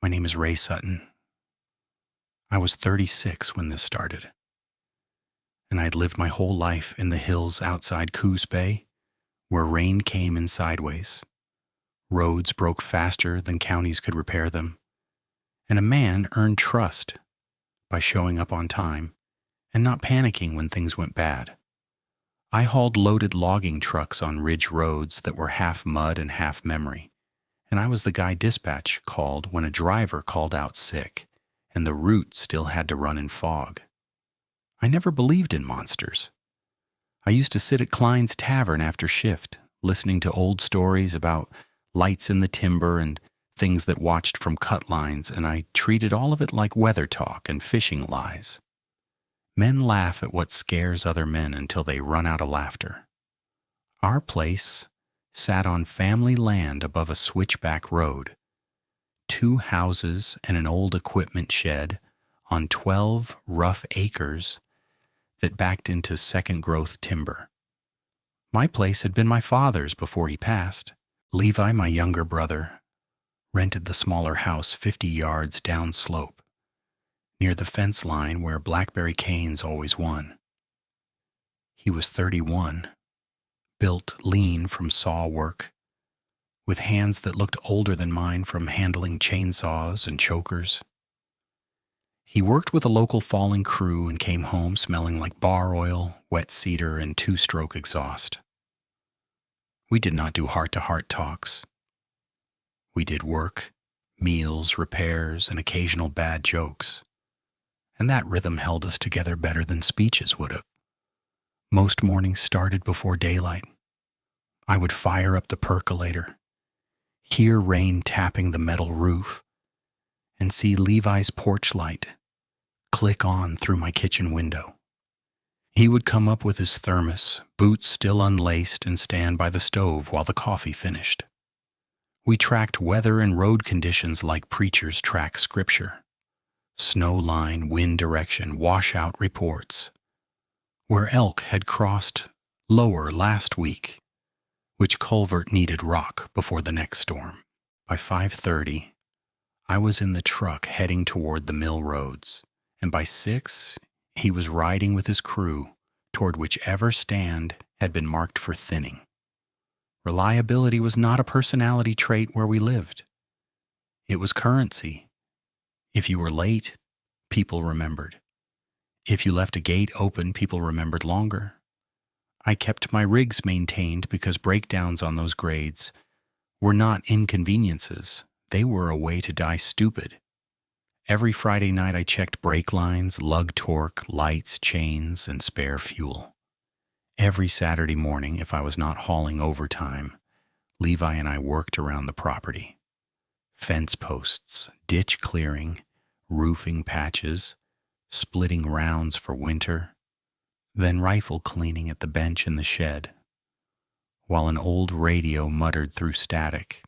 My name is Ray Sutton. I was 36 when this started, and I'd lived my whole life in the hills outside Coos Bay, where rain came in sideways. Roads broke faster than counties could repair them, and a man earned trust by showing up on time and not panicking when things went bad. I hauled loaded logging trucks on ridge roads that were half mud and half memory, and I was the guy dispatch called when a driver called out sick and the route still had to run in fog. I never believed in monsters. I used to sit at Klein's Tavern after shift, listening to old stories about lights in the timber and things that watched from cut lines, and I treated all of it like weather talk and fishing lies. Men laugh at what scares other men until they run out of laughter. Our place sat on family land above a switchback road, 2 houses and an old equipment shed on 12 rough acres that backed into second-growth timber. My place had been my father's before he passed. Levi, my younger brother, rented the smaller house 50 yards downslope, near the fence line where blackberry canes always won. He was 31, built lean from saw work, with hands that looked older than mine from handling chainsaws and chokers. He worked with a local falling crew and came home smelling like bar oil, wet cedar, and 2-stroke exhaust. We did not do heart-to-heart talks. We did work, meals, repairs, and occasional bad jokes. And that rhythm held us together better than speeches would have. Most mornings started before daylight. I would fire up the percolator, hear rain tapping the metal roof, and see Levi's porch light click on through my kitchen window. He would come up with his thermos, boots still unlaced, and stand by the stove while the coffee finished. We tracked weather and road conditions like preachers track scripture. Snow line, wind direction, washout reports. Where elk had crossed lower last week, which culvert needed rock before the next storm. By 5:30, I was in the truck heading toward the mill roads, and by 6, he was riding with his crew toward whichever stand had been marked for thinning. Reliability was not a personality trait where we lived. It was currency. If you were late, people remembered. If you left a gate open, people remembered longer. I kept my rigs maintained because breakdowns on those grades were not inconveniences. They were a way to die stupid. Every Friday night I checked brake lines, lug torque, lights, chains, and spare fuel. Every Saturday morning, if I was not hauling overtime, Levi and I worked around the property. Fence posts, ditch clearing, roofing patches, splitting rounds for winter, then rifle cleaning at the bench in the shed, while an old radio muttered through static.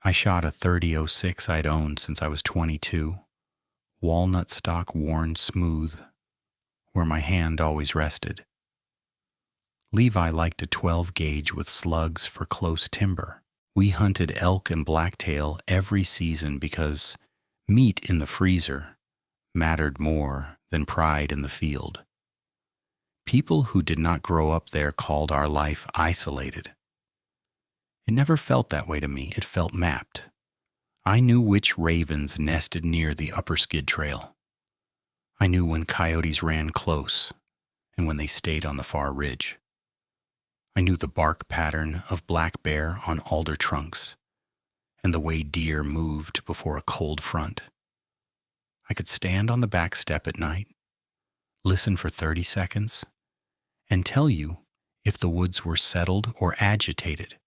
I shot a .30-06 I'd owned since I was 22, walnut stock worn smooth, where my hand always rested. Levi liked a 12-gauge with slugs for close timber. We hunted elk and blacktail every season because meat in the freezer mattered more than pride in the field. People who did not grow up there called our life isolated. It never felt that way to me. It felt mapped. I knew which ravens nested near the upper skid trail. I knew when coyotes ran close and when they stayed on the far ridge. I knew the bark pattern of black bear on alder trunks and the way deer moved before a cold front. I could stand on the back step at night, listen for 30 seconds, and tell you if the woods were settled or agitated.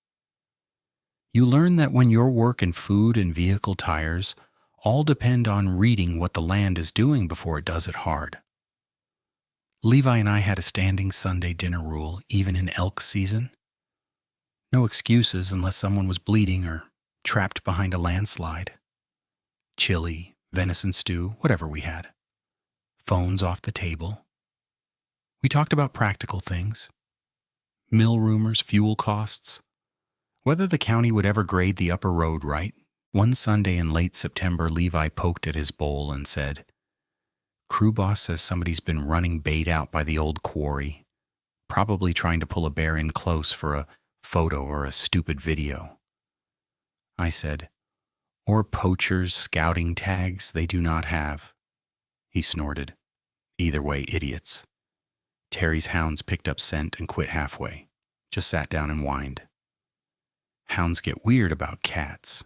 You learn that when your work in food and vehicle tires all depend on reading what the land is doing before it does it hard. Levi and I had a standing Sunday dinner rule, even in elk season. No excuses unless someone was bleeding or trapped behind a landslide. Chili, venison stew, whatever we had. Phones off the table. We talked about practical things. Mill rumors, fuel costs, whether the county would ever grade the upper road right, One Sunday in late September, Levi poked at his bowl and said, "Crew boss says somebody's been running bait out by the old quarry, probably trying to pull a bear in close for a photo or a stupid video." I said, "Or poachers' scouting tags they do not have." He snorted. "Either way, idiots." Terry's hounds picked up scent and quit halfway, just sat down and whined. Hounds get weird about cats.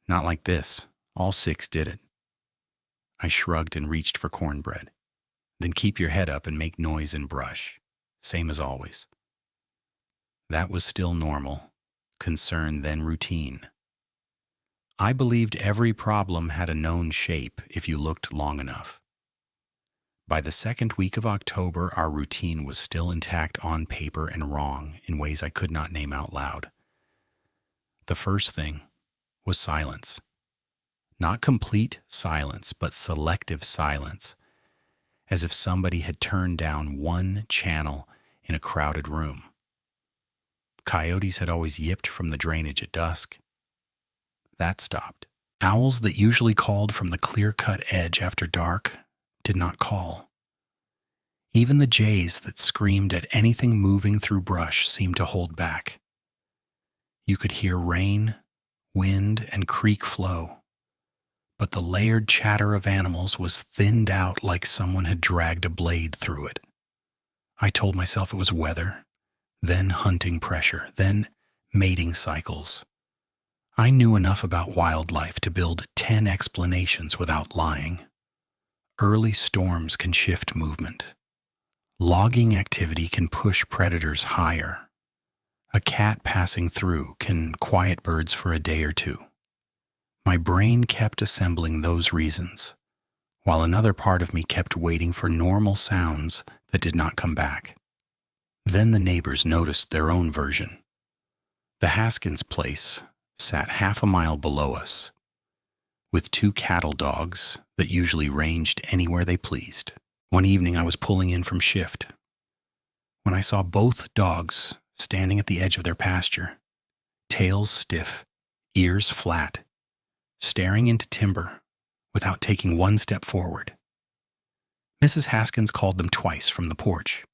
Not like this. All 6 did it. I shrugged and reached for cornbread. "Then keep your head up and make noise and brush. Same as always." That was still normal. Concern, then routine. I believed every problem had a known shape if you looked long enough. By the second week of October, our routine was still intact on paper and wrong in ways I could not name out loud. The first thing was silence. Not complete silence, but selective silence, as if somebody had turned down one channel in a crowded room. Coyotes had always yipped from the drainage at dusk. That stopped. Owls that usually called from the clear-cut edge after dark did not call. Even the jays that screamed at anything moving through brush seemed to hold back. You could hear rain, wind, and creek flow, but the layered chatter of animals was thinned out like someone had dragged a blade through it. I told myself it was weather, then hunting pressure, then mating cycles. I knew enough about wildlife to build 10 explanations without lying. Early storms can shift movement. Logging activity can push predators higher. A cat passing through can quiet birds for a day or two. My brain kept assembling those reasons, while another part of me kept waiting for normal sounds that did not come back. Then the neighbors noticed their own version. The Haskins place sat half a mile below us, with 2 cattle dogs that usually ranged anywhere they pleased. One evening I was pulling in from shift when I saw both dogs standing at the edge of their pasture, tails stiff, ears flat, staring into timber without taking one step forward. Mrs. Haskins called them twice from the porch.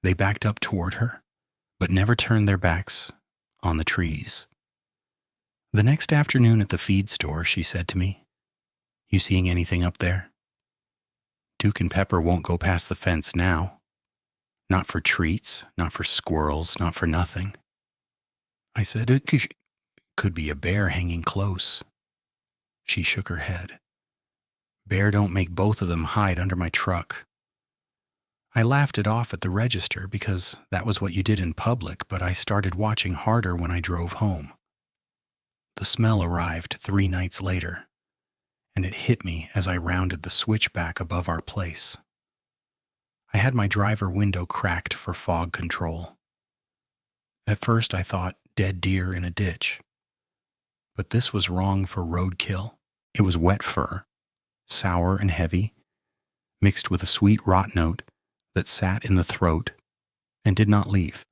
They backed up toward her, but never turned their backs on the trees. The next afternoon at the feed store, she said to me, "You seeing anything up there?" "Duke and Pepper won't go past the fence now. Not for treats, not for squirrels, not for nothing." I said, "It could be a bear hanging close." She shook her head. "Bear don't make both of them hide under my truck." I laughed it off at the register because that was what you did in public, but I started watching harder when I drove home. The smell arrived 3 nights later, and it hit me as I rounded the switchback above our place. I had my driver window cracked for fog control. At first I thought dead deer in a ditch, but this was wrong for roadkill. It was wet fur, sour and heavy, mixed with a sweet rot note that sat in the throat and did not leave.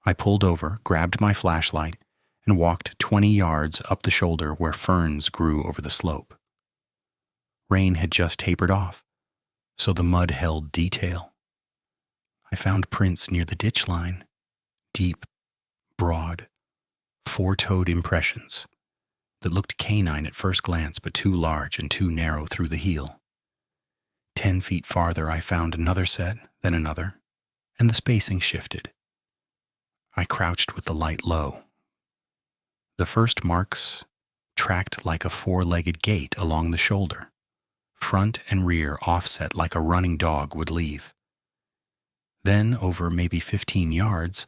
I pulled over, grabbed my flashlight, and walked 20 yards up the shoulder where ferns grew over the slope. Rain had just tapered off, so the mud held detail. I found prints near the ditch line, deep, broad, 4-toed impressions that looked canine at first glance but too large and too narrow through the heel. 10 feet farther I found another set, then another, and the spacing shifted. I crouched with the light low. The first marks tracked like a 4-legged gait along the shoulder, front and rear offset like a running dog would leave. Then, over maybe 15 yards,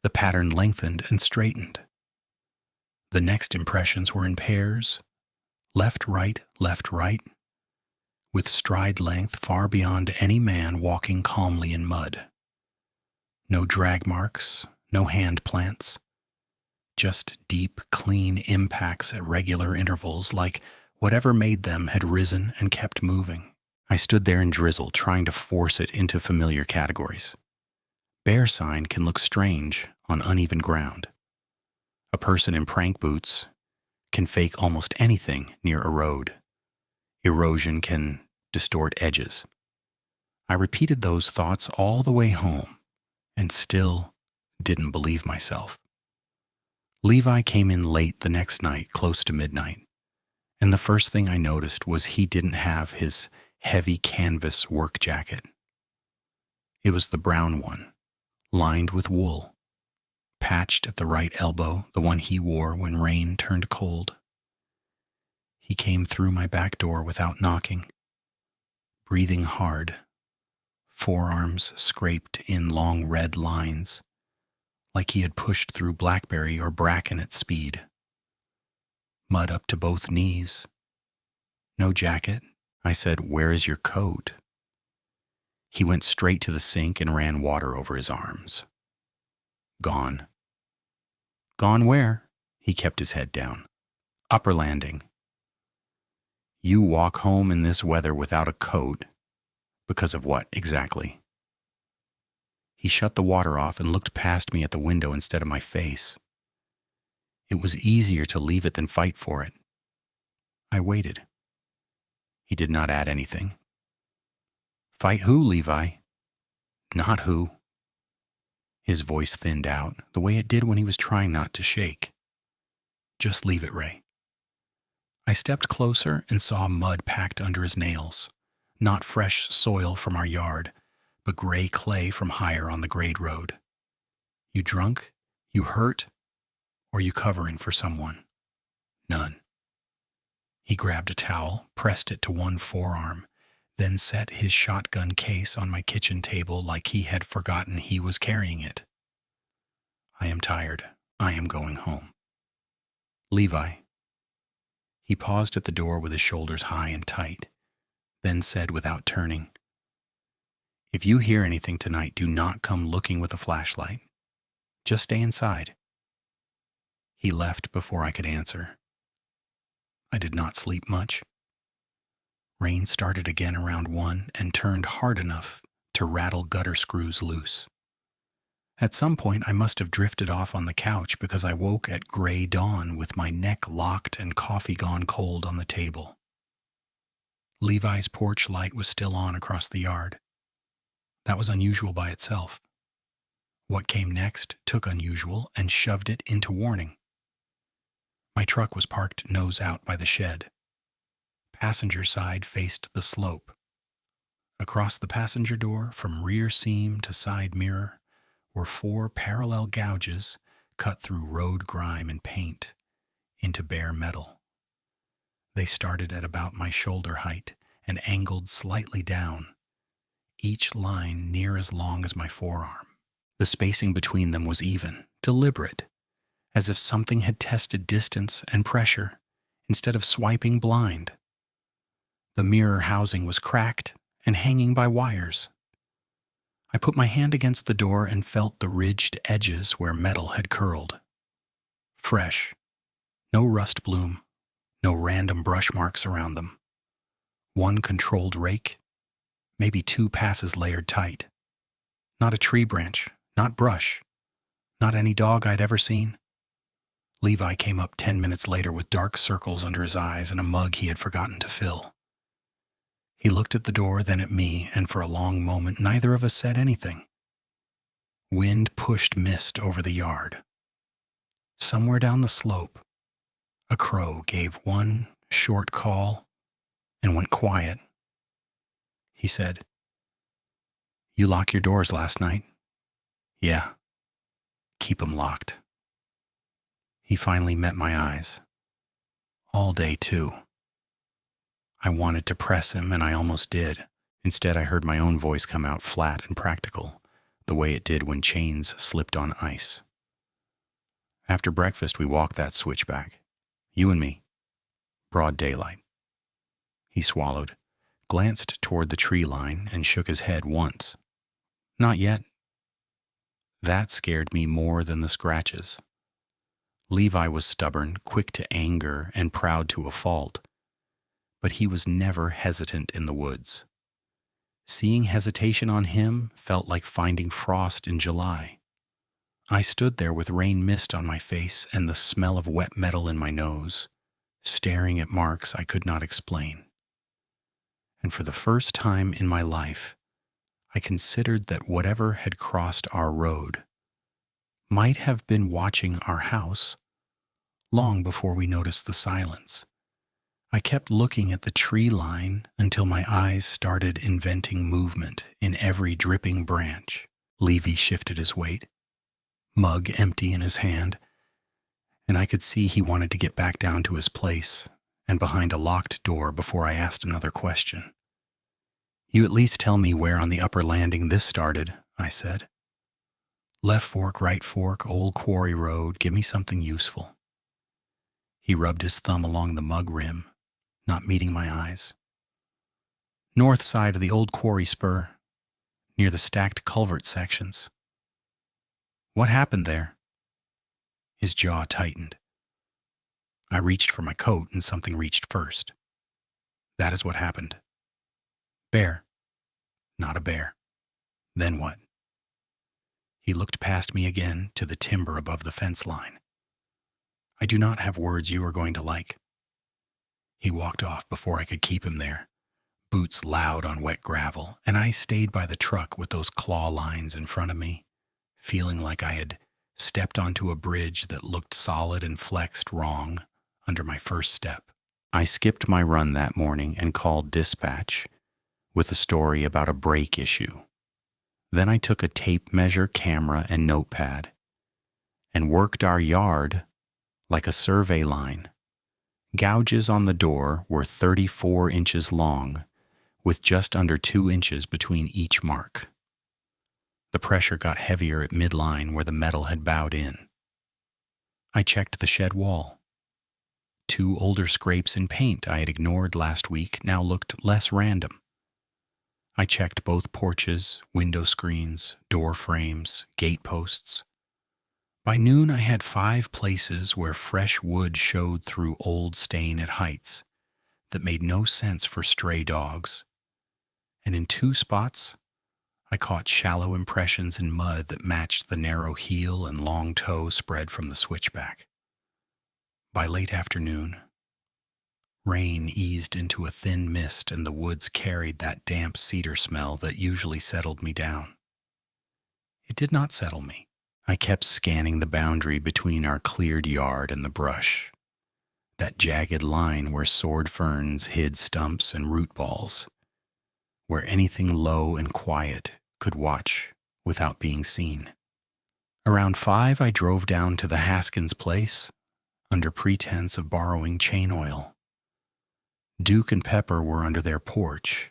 the pattern lengthened and straightened. The next impressions were in pairs, left, right, with stride length far beyond any man walking calmly in mud. No drag marks, no hand plants, just deep, clean impacts at regular intervals, like whatever made them had risen and kept moving. I stood there in drizzle, trying to force it into familiar categories. Bear sign can look strange on uneven ground. A person in prank boots can fake almost anything near a road. Erosion can distort edges. I repeated those thoughts all the way home and still didn't believe myself. Levi came in late the next night, close to midnight, and the first thing I noticed was he didn't have his heavy canvas work jacket. It was the brown one, lined with wool, patched at the right elbow, the one he wore when rain turned cold. He came through my back door without knocking, breathing hard, forearms scraped in long red lines, like he had pushed through blackberry or bracken at speed. Mud up to both knees. No jacket. I said, "Where is your coat?" He went straight to the sink and ran water over his arms. Gone. Gone where? He kept his head down. Upper landing. You walk home in this weather without a coat. Because of what, exactly? He shut the water off and looked past me at the window instead of my face. It was easier to leave it than fight for it. I waited. He did not add anything. Fight who, Levi? Not who. His voice thinned out, the way it did when he was trying not to shake. Just leave it, Ray. I stepped closer and saw mud packed under his nails. Not fresh soil from our yard, but gray clay from higher on the grade road. You drunk? You hurt? Or you covering for someone? None. He grabbed a towel, pressed it to one forearm, then set his shotgun case on my kitchen table like he had forgotten he was carrying it. I am tired. I am going home. Levi. He paused at the door with his shoulders high and tight, then said without turning, "If you hear anything tonight, do not come looking with a flashlight. Just stay inside." He left before I could answer. I did not sleep much. Rain started again around 1 and turned hard enough to rattle gutter screws loose. At some point, I must have drifted off on the couch because I woke at gray dawn with my neck locked and coffee gone cold on the table. Levi's porch light was still on across the yard. That was unusual by itself. What came next took unusual and shoved it into warning. My truck was parked nose out by the shed. Passenger side faced the slope. Across the passenger door, from rear seam to side mirror, were 4 parallel gouges cut through road grime and paint into bare metal. They started at about my shoulder height and angled slightly down, each line near as long as my forearm. The spacing between them was even, deliberate, as if something had tested distance and pressure instead of swiping blind. The mirror housing was cracked and hanging by wires. I put my hand against the door and felt the ridged edges where metal had curled. Fresh. No rust bloom. No random brush marks around them. One controlled rake. Maybe 2 passes layered tight. Not a tree branch. Not brush. Not any dog I'd ever seen. Levi came up 10 minutes later with dark circles under his eyes and a mug he had forgotten to fill. He looked at the door, then at me, and for a long moment neither of us said anything. Wind pushed mist over the yard. Somewhere down the slope, a crow gave one short call and went quiet. He said, "You lock your doors last night?" "Yeah." "Keep 'em locked." He finally met my eyes. All day, too. I wanted to press him, and I almost did. Instead, I heard my own voice come out flat and practical, the way it did when chains slipped on ice. After breakfast, we walked that switchback. You and me. Broad daylight. He swallowed, glanced toward the tree line, and shook his head once. Not yet. That scared me more than the scratches. Levi was stubborn, quick to anger, and proud to a fault. But he was never hesitant in the woods. Seeing hesitation on him felt like finding frost in July. I stood there with rain mist on my face and the smell of wet metal in my nose, staring at marks I could not explain. And for the first time in my life, I considered that whatever had crossed our road might have been watching our house long before we noticed the silence. I kept looking at the tree line until my eyes started inventing movement in every dripping branch. Levy shifted his weight, mug empty in his hand, and I could see he wanted to get back down to his place and behind a locked door before I asked another question. "You at least tell me where on the upper landing this started," I said. "Left fork, right fork, old quarry road, give me something useful." He rubbed his thumb along the mug rim, not meeting my eyes. "North side of the old quarry spur, near the stacked culvert sections." "What happened there?" His jaw tightened. I reached for my coat and something reached first. "That is what happened." "Bear." "Not a bear." "Then what?" He looked past me again to the timber above the fence line. "I do not have words you are going to like." He walked off before I could keep him there, boots loud on wet gravel, and I stayed by the truck with those claw lines in front of me, feeling like I had stepped onto a bridge that looked solid and flexed wrong under my first step. I skipped my run that morning and called dispatch with a story about a brake issue. Then I took a tape measure, camera, and notepad and worked our yard like a survey line. Gouges on the door were 34 inches long, with just under 2 inches between each mark. The pressure got heavier at midline where the metal had bowed in. I checked the shed wall. 2 older scrapes in paint I had ignored last week now looked less random. I checked both porches, window screens, door frames, gate posts. By noon I had 5 places where fresh wood showed through old stain at heights that made no sense for stray dogs. And in 2 spots, I caught shallow impressions in mud that matched the narrow heel and long toe spread from the switchback. By late afternoon, rain eased into a thin mist and the woods carried that damp cedar smell that usually settled me down. It did not settle me. I kept scanning the boundary between our cleared yard and the brush, that jagged line where sword ferns hid stumps and root balls, where anything low and quiet could watch without being seen. Around 5, I drove down to the Haskins' place under pretense of borrowing chain oil. Duke and Pepper were under their porch,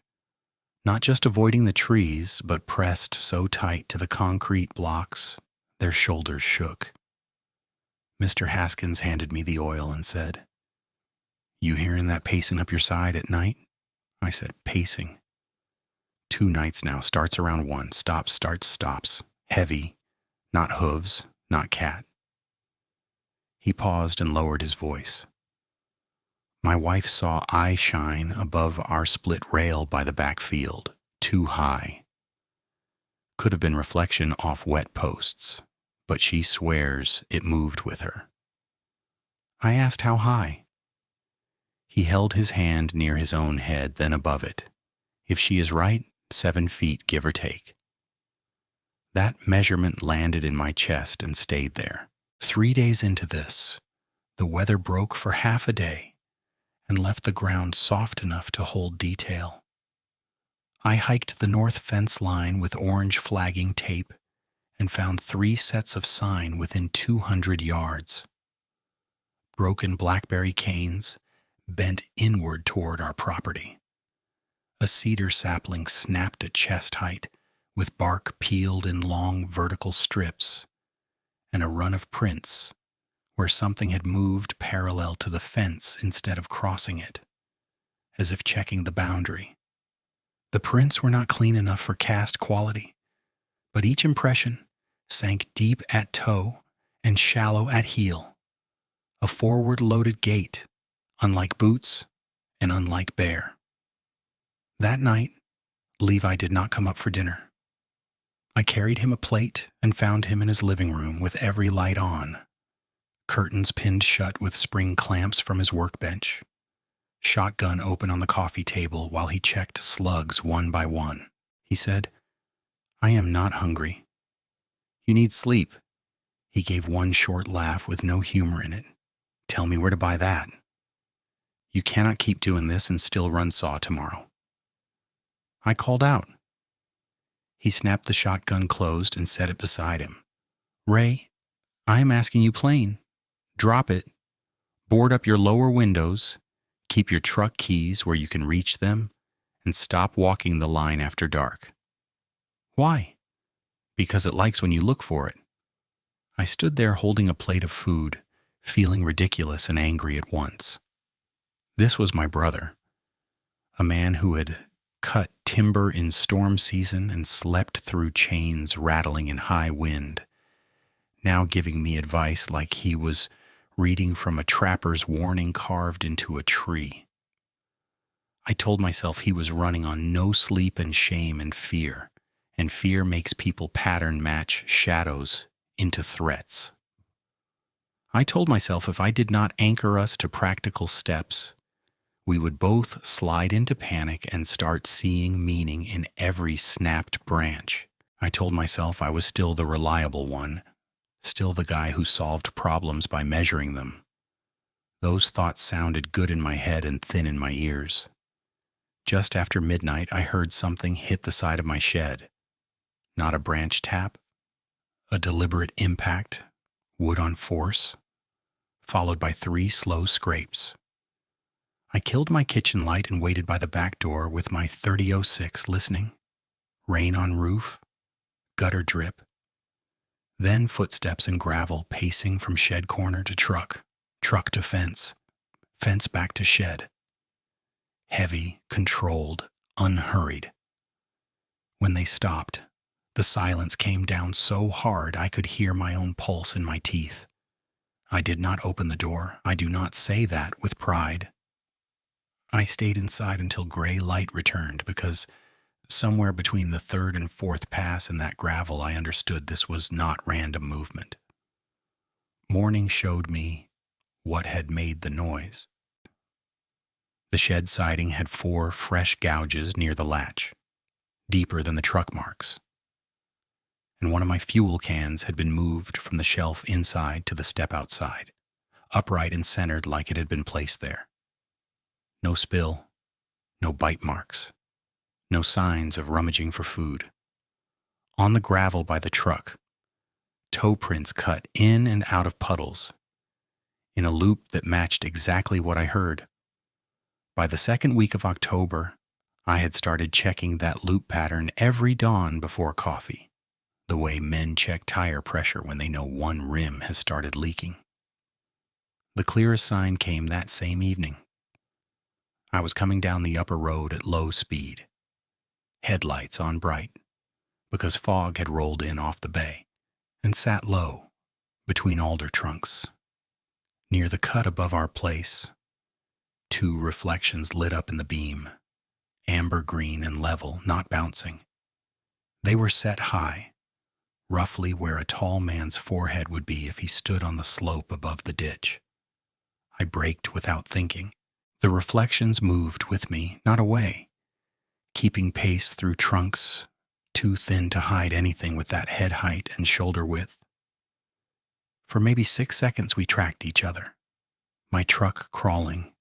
not just avoiding the trees, but pressed so tight to the concrete blocks their shoulders shook. Mr. Haskins handed me the oil and said, "You hearing that pacing up your side at night?" I said, "Pacing?" 2 nights now, starts around 1, stops, starts, stops, heavy, not hooves, not cat. He paused and lowered his voice. My wife saw eye shine above our split rail by the back field, too high. Could have been reflection off wet posts, but she swears it moved with her. I asked how high. He held his hand near his own head, then above it. If she is right, 7 feet, give or take. That measurement landed in my chest and stayed there. 3 days into this, the weather broke for half a day and left the ground soft enough to hold detail. I hiked the north fence line with orange flagging tape and found 3 sets of sign within 200 yards. Broken blackberry canes bent inward toward our property. A cedar sapling snapped at chest height with bark peeled in long vertical strips, and a run of prints where something had moved parallel to the fence instead of crossing it, as if checking the boundary. The prints were not clean enough for cast quality, but each impression sank deep at toe and shallow at heel. A forward-loaded gait, unlike boots and unlike bear. That night, Levi did not come up for dinner. I carried him a plate and found him in his living room with every light on, curtains pinned shut with spring clamps from his workbench, shotgun open on the coffee table while he checked slugs one by one. He said, "I am not hungry. You need sleep." He gave one short laugh with no humor in it. "Tell me where to buy that. You cannot keep doing this and still run Saw tomorrow." I called out. He snapped the shotgun closed and set it beside him. "Ray, I am asking you plain. Drop it. Board up your lower windows. Keep your truck keys where you can reach them. And stop walking the line after dark." "Why?" "Because it likes when you look for it." I stood there holding a plate of food, feeling ridiculous and angry at once. This was my brother, a man who had cut timber in storm season and slept through chains rattling in high wind, now giving me advice like he was reading from a trapper's warning carved into a tree. I told myself he was running on no sleep and shame and fear makes people pattern match shadows into threats. I told myself if I did not anchor us to practical steps, we would both slide into panic and start seeing meaning in every snapped branch. I told myself I was still the reliable one, still the guy who solved problems by measuring them. Those thoughts sounded good in my head and thin in my ears. Just after midnight, I heard something hit the side of my shed. Not a branch tap, a deliberate impact, wood on force, followed by 3 slow scrapes. I killed my kitchen light and waited by the back door with my 3006 listening. Rain on roof, gutter drip. Then footsteps in gravel pacing from shed corner to truck, truck to fence, fence back to shed. Heavy, controlled, unhurried. When they stopped, the silence came down so hard I could hear my own pulse in my teeth. I did not open the door. I do not say that with pride. I stayed inside until gray light returned because somewhere between the 3rd and 4th pass in that gravel I understood this was not random movement. Morning showed me what had made the noise. The shed siding had 4 fresh gouges near the latch, deeper than the truck marks. And one of my fuel cans had been moved from the shelf inside to the step outside, upright and centered like it had been placed there. No spill, no bite marks, no signs of rummaging for food. On the gravel by the truck, toe prints cut in and out of puddles, in a loop that matched exactly what I heard. By the 2nd week of October, I had started checking that loop pattern every dawn before coffee, the way men check tire pressure when they know one rim has started leaking. The clearest sign came that same evening. I was coming down the upper road at low speed, headlights on bright, because fog had rolled in off the bay, and sat low, between alder trunks. Near the cut above our place, 2 reflections lit up in the beam, amber green and level, not bouncing. They were set high, roughly where a tall man's forehead would be if he stood on the slope above the ditch. I braked without thinking. The reflections moved with me, not away, keeping pace through trunks too thin to hide anything with that head height and shoulder width. For maybe 6 seconds we tracked each other, my truck crawling,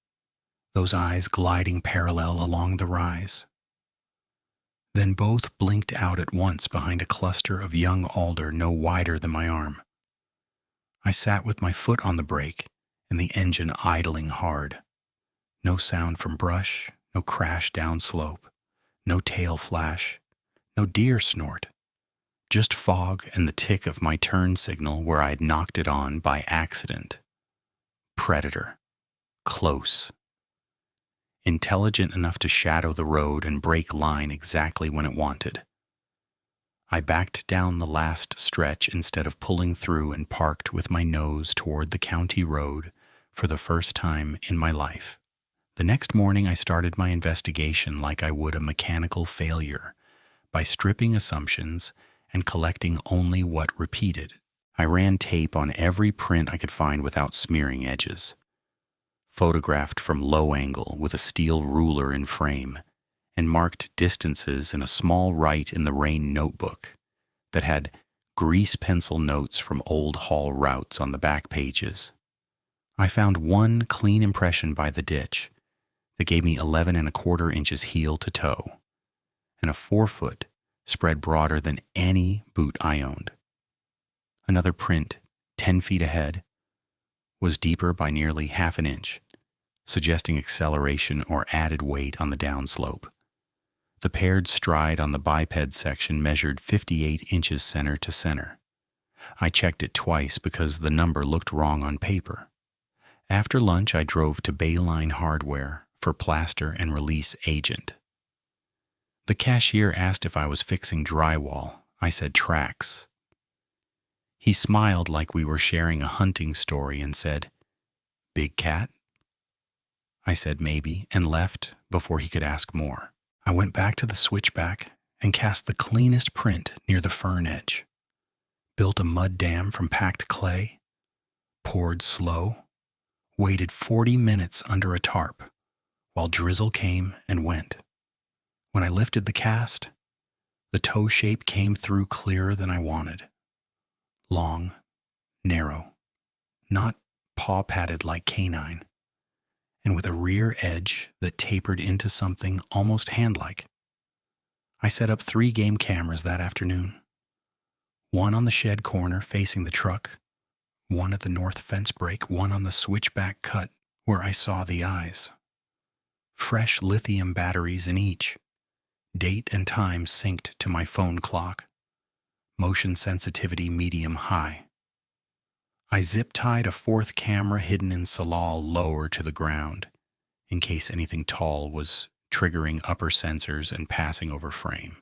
those eyes gliding parallel along the rise. Then both blinked out at once behind a cluster of young alder no wider than my arm. I sat with my foot on the brake and the engine idling hard. No sound from brush, no crash down slope, no tail flash, no deer snort. Just fog and the tick of my turn signal where I'd knocked it on by accident. Predator. Close. Intelligent enough to shadow the road and break line exactly when it wanted. I backed down the last stretch instead of pulling through and parked with my nose toward the county road for the first time in my life. The next morning I started my investigation like I would a mechanical failure, by stripping assumptions and collecting only what repeated. I ran tape on every print I could find without smearing edges. Photographed from low angle with a steel ruler in frame, and marked distances in a small write in the rain notebook that had grease pencil notes from old haul routes on the back pages. I found one clean impression by the ditch that gave me 11 1/4 inches heel to toe, and a 4-foot spread broader than any boot I owned. Another print, 10 feet ahead, was deeper by nearly half an inch, suggesting acceleration or added weight on the downslope. The paired stride on the biped section measured 58 inches center to center. I checked it twice because the number looked wrong on paper. After lunch, I drove to Bayline Hardware for plaster and release agent. The cashier asked if I was fixing drywall. I said tracks. He smiled like we were sharing a hunting story and said, "Big cat?" I said maybe and left before he could ask more. I went back to the switchback and cast the cleanest print near the fern edge. Built a mud dam from packed clay, poured slow, waited 40 minutes under a tarp while drizzle came and went. When I lifted the cast, the toe shape came through clearer than I wanted. Long, narrow, not paw-padded like canine, and with a rear edge that tapered into something almost hand-like. I set up 3 game cameras that afternoon. One on the shed corner facing the truck, one at the north fence break, one on the switchback cut where I saw the eyes. Fresh lithium batteries in each. Date and time synced to my phone clock. Motion sensitivity medium high. I zip-tied a 4th camera hidden in salal lower to the ground, in case anything tall was triggering upper sensors and passing over frame.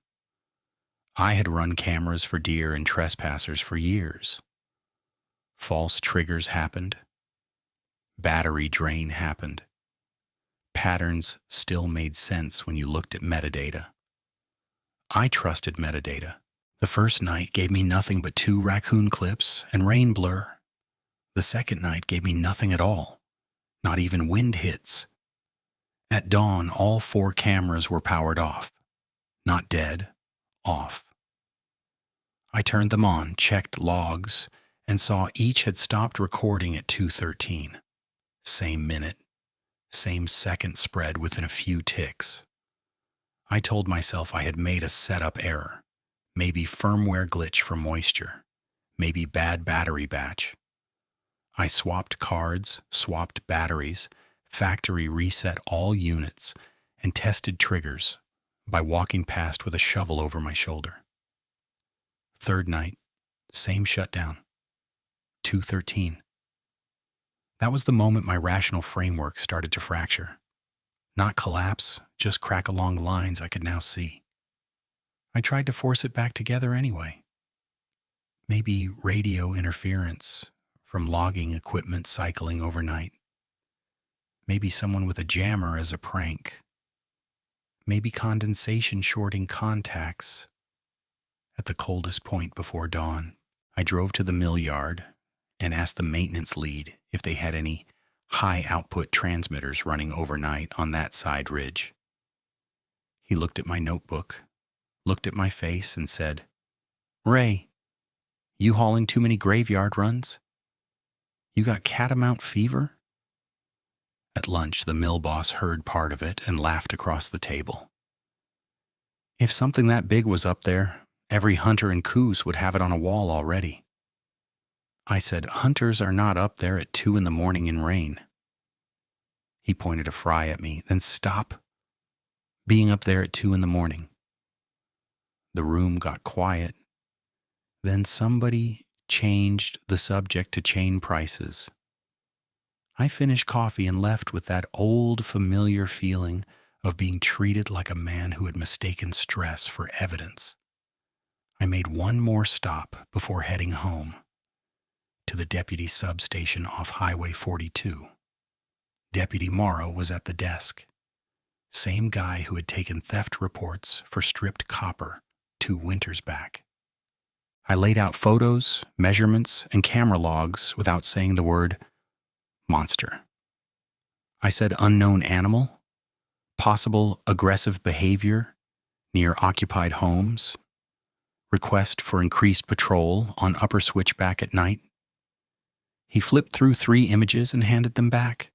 I had run cameras for deer and trespassers for years. False triggers happened. Battery drain happened. Patterns still made sense when you looked at metadata. I trusted metadata. The first night gave me nothing but 2 raccoon clips and rain blur. The second night gave me nothing at all, not even wind hits. At dawn, all 4 cameras were powered off. Not dead, off. I turned them on, checked logs, and saw each had stopped recording at 2:13. Same minute, same second spread within a few ticks. I told myself I had made a setup error, maybe firmware glitch for moisture, maybe bad battery batch. I swapped cards, swapped batteries, factory reset all units, and tested triggers by walking past with a shovel over my shoulder. Third night, same shutdown, 2:13. That was the moment my rational framework started to fracture. Not collapse, just crack along lines I could now see. I tried to force it back together anyway. Maybe radio interference from logging equipment cycling overnight. Maybe someone with a jammer as a prank. Maybe condensation shorting contacts. At the coldest point before dawn, I drove to the mill yard and asked the maintenance lead if they had any high-output transmitters running overnight on that side ridge. He looked at my notebook, looked at my face, and said, "Ray, you hauling too many graveyard runs? You got catamount fever?" At lunch, the mill boss heard part of it and laughed across the table. If something that big was up there, every hunter in Coos would have it on a wall already. I said, "Hunters are not up there at 2 a.m. in rain." He pointed a fry at me, "Then stop being up there at 2 a.m. The room got quiet. Then somebody changed the subject to chain prices. I finished coffee and left with that old familiar feeling of being treated like a man who had mistaken stress for evidence. I made one more stop before heading home, to the deputy substation off Highway 42. Deputy Morrow was at the desk. Same guy who had taken theft reports for stripped copper 2 winters back. I laid out photos, measurements, and camera logs without saying the word monster. I said unknown animal, possible aggressive behavior near occupied homes, request for increased patrol on upper switchback at night. He flipped through 3 images and handed them back.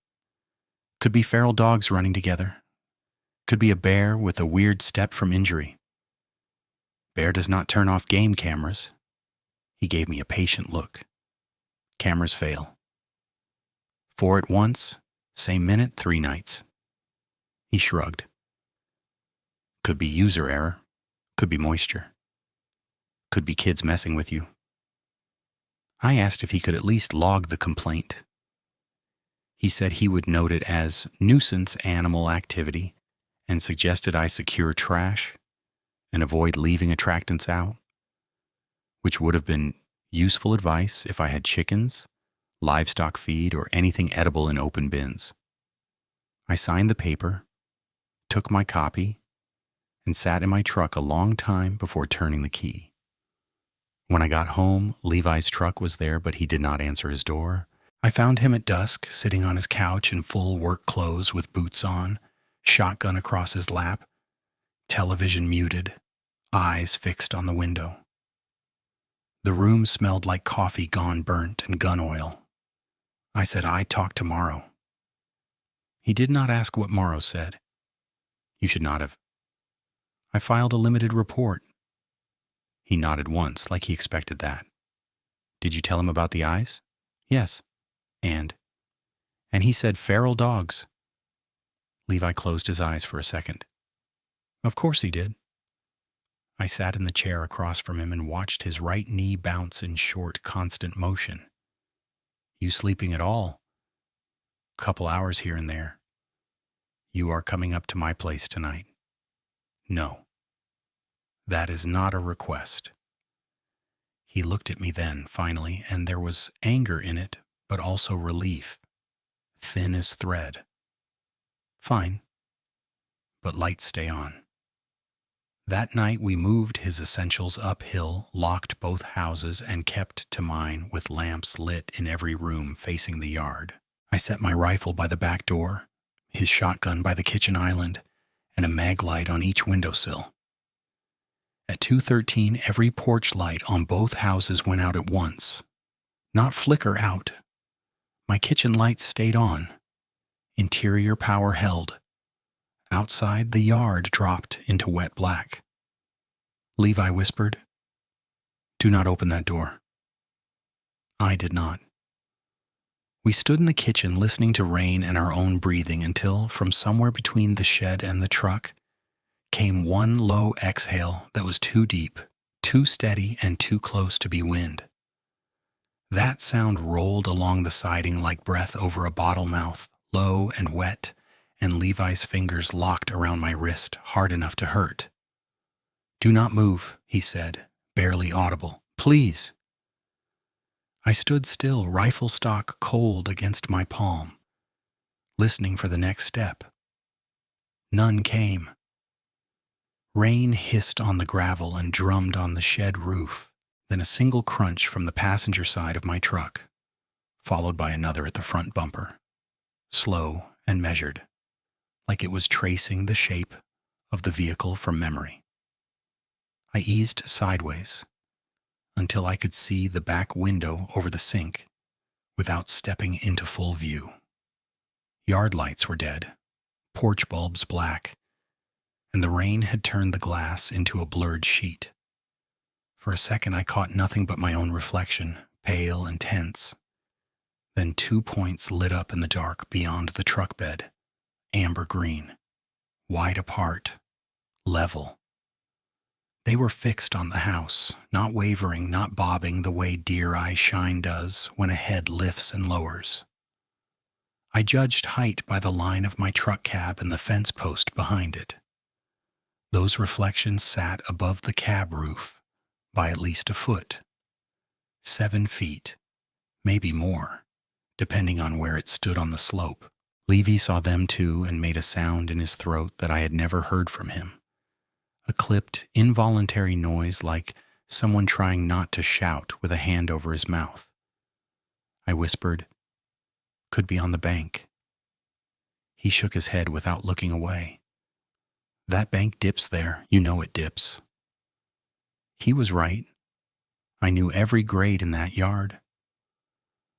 Could be feral dogs running together. Could be a bear with a weird step from injury. Bear does not turn off game cameras. He gave me a patient look. Cameras fail. 4 at once, same minute, 3 nights. He shrugged. Could be user error. Could be moisture. Could be kids messing with you. I asked if he could at least log the complaint. He said he would note it as nuisance animal activity and suggested I secure trash and avoid leaving attractants out, which would have been useful advice if I had chickens, livestock feed, or anything edible in open bins. I signed the paper, took my copy, and sat in my truck a long time before turning the key. When I got home, Levi's truck was there, but he did not answer his door. I found him at dusk, sitting on his couch in full work clothes with boots on, shotgun across his lap, television muted, eyes fixed on the window. The room smelled like coffee gone burnt and gun oil. I said I'd talk to Morrow. He did not ask what Morrow said. You should not have. I filed a limited report. He nodded once, like he expected that. Did you tell him about the eyes? Yes. And he said feral dogs. Levi closed his eyes for a second. Of course he did. I sat in the chair across from him and watched his right knee bounce in short, constant motion. You sleeping at all? Couple hours here and there. You are coming up to my place tonight. No. That is not a request. He looked at me then, finally, and there was anger in it, but also relief. Thin as thread. Fine. But lights stay on. That night we moved his essentials uphill, locked both houses, and kept to mine with lamps lit in every room facing the yard. I set my rifle by the back door, his shotgun by the kitchen island, and a mag light on each windowsill. At 2:13, every porch light on both houses went out at once. Not flicker out. My kitchen lights stayed on. Interior power held. Outside, the yard dropped into wet black. Levi whispered, "Do not open that door." I did not. We stood in the kitchen listening to rain and our own breathing until, from somewhere between the shed and the truck, came one low exhale that was too deep, too steady, and too close to be wind. That sound rolled along the siding like breath over a bottle mouth, low and wet, and Levi's fingers locked around my wrist, hard enough to hurt. "Do not move," he said, barely audible. "Please." I stood still, rifle stock cold against my palm, listening for the next step. None came. Rain hissed on the gravel and drummed on the shed roof, then a single crunch from the passenger side of my truck, followed by another at the front bumper, slow and measured, like it was tracing the shape of the vehicle from memory. I eased sideways until I could see the back window over the sink without stepping into full view. Yard lights were dead, porch bulbs black, and the rain had turned the glass into a blurred sheet. For a second I caught nothing but my own reflection, pale and tense. Then 2 points lit up in the dark beyond the truck bed, amber green, wide apart, level. They were fixed on the house, not wavering, not bobbing the way deer eye shine does when a head lifts and lowers. I judged height by the line of my truck cab and the fence post behind it. Those reflections sat above the cab roof by at least a foot. 7 feet, maybe more, depending on where it stood on the slope. Levy saw them too and made a sound in his throat that I had never heard from him. A clipped, involuntary noise like someone trying not to shout with a hand over his mouth. I whispered, "Could be on the bank." He shook his head without looking away. "That bank dips there, you know it dips." He was right. I knew every grade in that yard.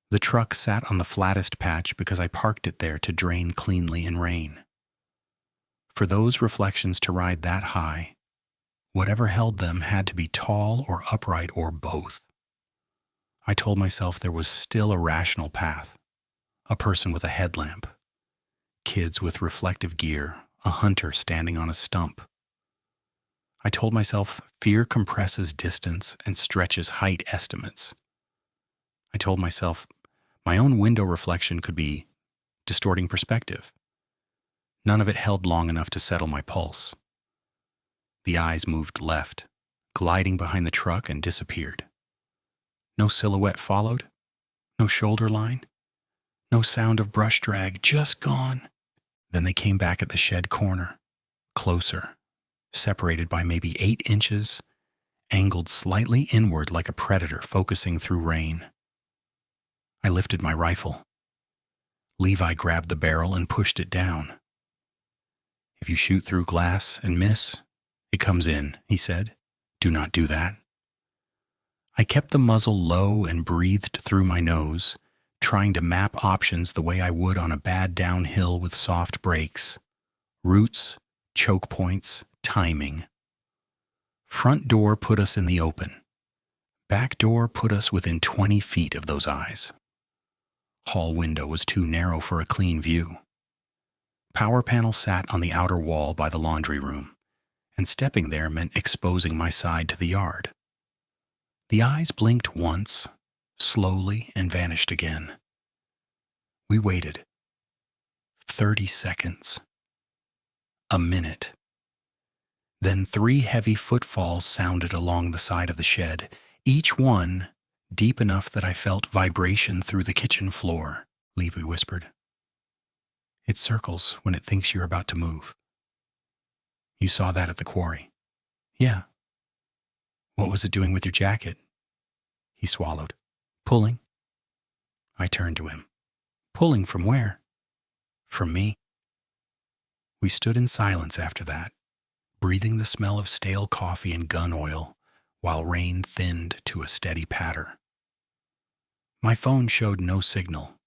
The truck sat on the flattest patch because I parked it there to drain cleanly in rain. For those reflections to ride that high, whatever held them had to be tall or upright or both. I told myself there was still a rational path, a person with a headlamp, kids with reflective gear, a hunter standing on a stump. I told myself fear compresses distance and stretches height estimates. I told myself my own window reflection could be distorting perspective. None of it held long enough to settle my pulse. The eyes moved left, gliding behind the truck, and disappeared. No silhouette followed, no shoulder line, no sound of brush drag, just gone. Then they came back at the shed corner, closer, separated by maybe 8 inches, angled slightly inward like a predator focusing through rain. I lifted my rifle. Levi grabbed the barrel and pushed it down. "If you shoot through glass and miss, it comes in," he said. "Do not do that." I kept the muzzle low and breathed through my nose, trying to map options the way I would on a bad downhill with soft brakes. Routes, choke points, timing. Front door put us in the open. Back door put us within 20 feet of those eyes. Hall window was too narrow for a clean view. Power panel sat on the outer wall by the laundry room, and stepping there meant exposing my side to the yard. The eyes blinked once, slowly, and vanished again. We waited. 30 seconds. A minute. Then 3 heavy footfalls sounded along the side of the shed, each one deep enough that I felt vibration through the kitchen floor, Levi whispered. "It circles when it thinks you're about to move." "You saw that at the quarry?" "Yeah." "What was it doing with your jacket?" He swallowed. "Pulling." I turned to him. "Pulling from where?" "From me." We stood in silence after that, breathing the smell of stale coffee and gun oil, while rain thinned to a steady patter. My phone showed no signal.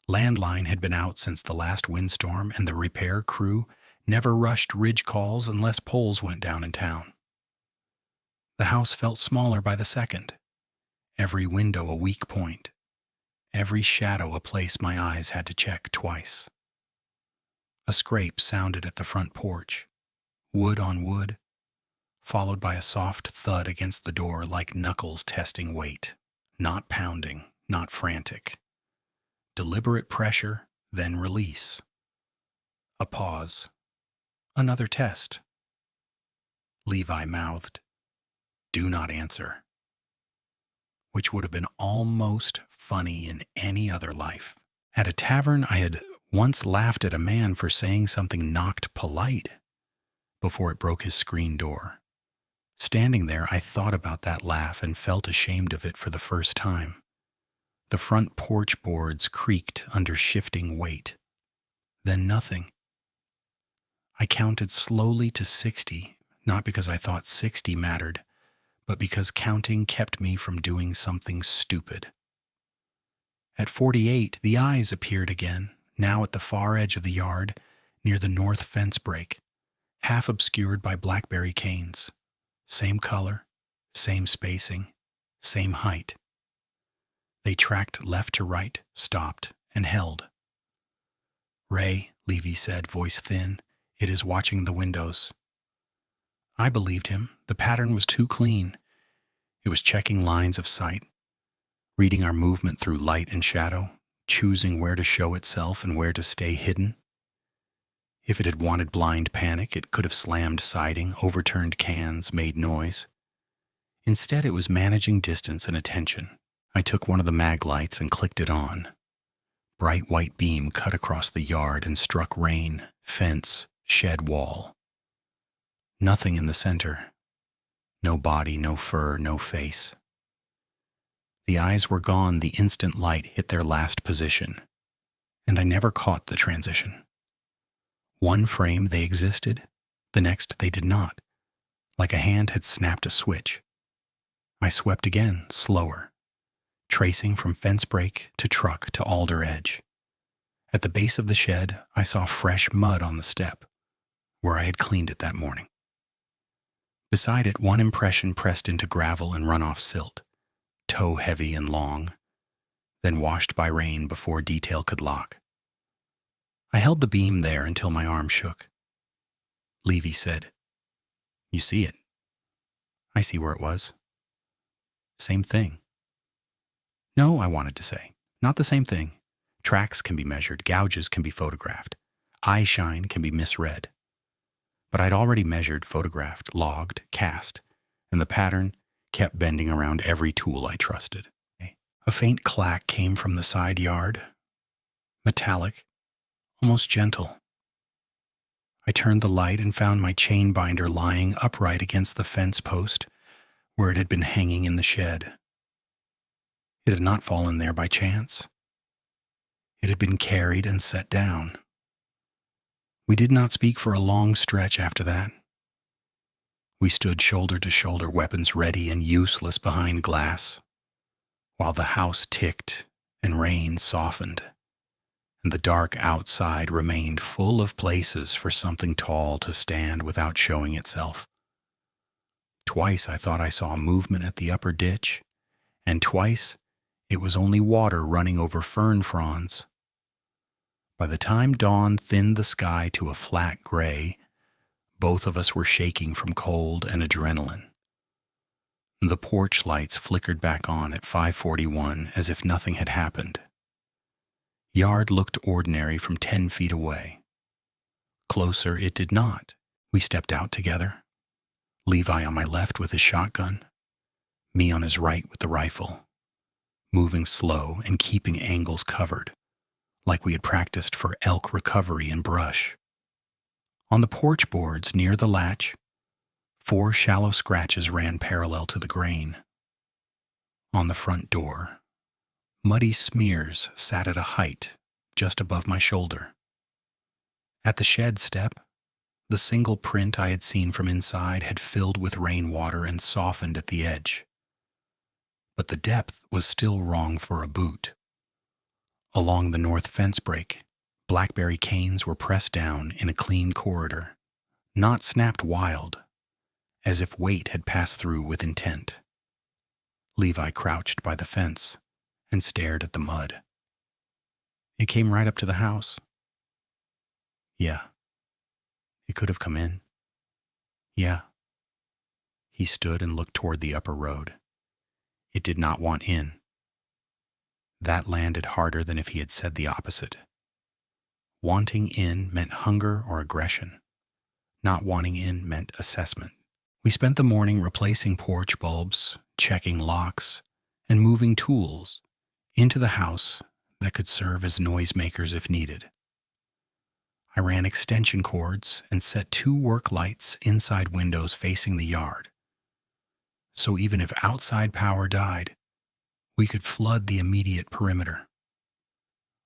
Landline had been out since the last windstorm, and the repair crew never rushed ridge calls unless poles went down in town. The house felt smaller by the second, every window a weak point, every shadow a place my eyes had to check twice. A scrape sounded at the front porch, wood on wood, followed by a soft thud against the door like knuckles testing weight, not pounding, not frantic. Deliberate pressure, then release. A pause. Another test. Levi mouthed, "Do not answer," which would have been almost funny in any other life. At a tavern, I had once laughed at a man for saying something knocked polite before it broke his screen door. Standing there, I thought about that laugh and felt ashamed of it for the first time. The front porch boards creaked under shifting weight. Then nothing. I counted slowly to 60, not because I thought 60 mattered, but because counting kept me from doing something stupid. At 48, the eyes appeared again, now at the far edge of the yard, near the north fence break, half obscured by blackberry canes. Same color, same spacing, same height. They tracked left to right, stopped, and held. "Ray," Levy said, voice thin, "it is watching the windows." I believed him. The pattern was too clean. It was checking lines of sight, reading our movement through light and shadow, choosing where to show itself and where to stay hidden. If it had wanted blind panic, it could have slammed siding, overturned cans, made noise. Instead, it was managing distance and attention. I took one of the mag lights and clicked it on. Bright white beam cut across the yard and struck rain, fence, shed wall. Nothing in the center. No body, no fur, no face. The eyes were gone the instant light hit their last position, and I never caught the transition. One frame they existed, the next they did not, like a hand had snapped a switch. I swept again, slower, tracing from fence break to truck to alder edge. At the base of the shed, I saw fresh mud on the step, where I had cleaned it that morning. Beside it, one impression pressed into gravel and runoff silt, toe heavy and long, then washed by rain before detail could lock. I held the beam there until my arm shook. Levy said, "You see it." I see where it was. Same thing. No, I wanted to say, not the same thing. Tracks can be measured, gouges can be photographed, eye shine can be misread. But I'd already measured, photographed, logged, cast, and the pattern kept bending around every tool I trusted. A faint clack came from the side yard, metallic, almost gentle. I turned the light and found my chain binder lying upright against the fence post where it had been hanging in the shed. It had not fallen there by chance. It had been carried and set down. We did not speak for a long stretch after that. We stood shoulder to shoulder, weapons ready and useless behind glass, while the house ticked and rain softened, and the dark outside remained full of places for something tall to stand without showing itself. Twice I thought I saw movement at the upper ditch, and twice it was only water running over fern fronds. By the time dawn thinned the sky to a flat gray, both of us were shaking from cold and adrenaline. The porch lights flickered back on at 5:41 as if nothing had happened. Yard looked ordinary from 10 feet away. Closer it did not. We stepped out together. Levi on my left with his shotgun, me on his right with the rifle, moving slow and keeping angles covered, like we had practiced for elk recovery in brush. On the porch boards near the latch, 4 shallow scratches ran parallel to the grain. On the front door, muddy smears sat at a height just above my shoulder. At the shed step, the single print I had seen from inside had filled with rainwater and softened at the edge. But the depth was still wrong for a boot. Along the north fence break, blackberry canes were pressed down in a clean corridor, not snapped wild, as if weight had passed through with intent. Levi crouched by the fence and stared at the mud. It came right up to the house. Yeah. It could have come in. Yeah. He stood and looked toward the upper road. It did not want in. That landed harder than if he had said the opposite. Wanting in meant hunger or aggression. Not wanting in meant assessment. We spent the morning replacing porch bulbs, checking locks, and moving tools into the house that could serve as noisemakers if needed. I ran extension cords and set 2 work lights inside windows facing the yard. So even if outside power died, we could flood the immediate perimeter.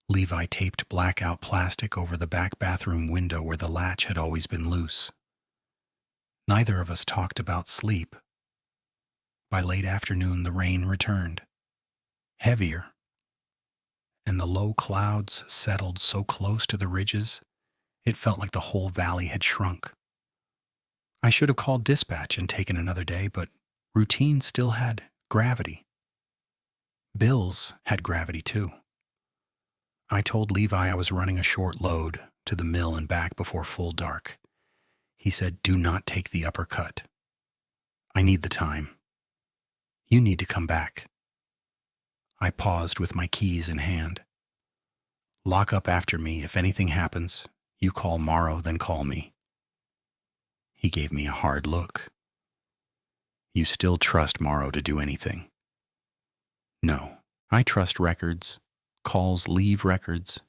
Levi taped blackout plastic over the back bathroom window where the latch had always been loose. Neither of us talked about sleep. By late afternoon, the rain returned, heavier, and the low clouds settled so close to the ridges, it felt like the whole valley had shrunk. I should have called dispatch and taken another day, but routine still had gravity. Bills had gravity too. I told Levi I was running a short load to the mill and back before full dark. He said, "Do not take the upper cut. I need the time. You need to come back." I paused with my keys in hand. "Lock up after me. If anything happens, you call Morrow, then call me." He gave me a hard look. "You still trust Morrow to do anything?" "No. I trust records. Calls leave records."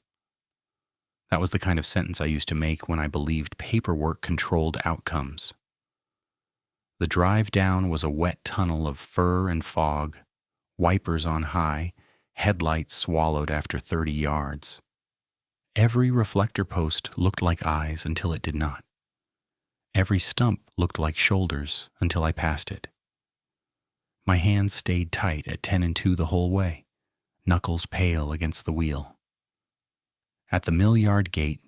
That was the kind of sentence I used to make when I believed paperwork controlled outcomes. The drive down was a wet tunnel of fur and fog, wipers on high, headlights swallowed after 30 yards. Every reflector post looked like eyes until it did not. Every stump looked like shoulders until I passed it. My hands stayed tight at 10 and 2 the whole way, knuckles pale against the wheel. At the mill-yard gate,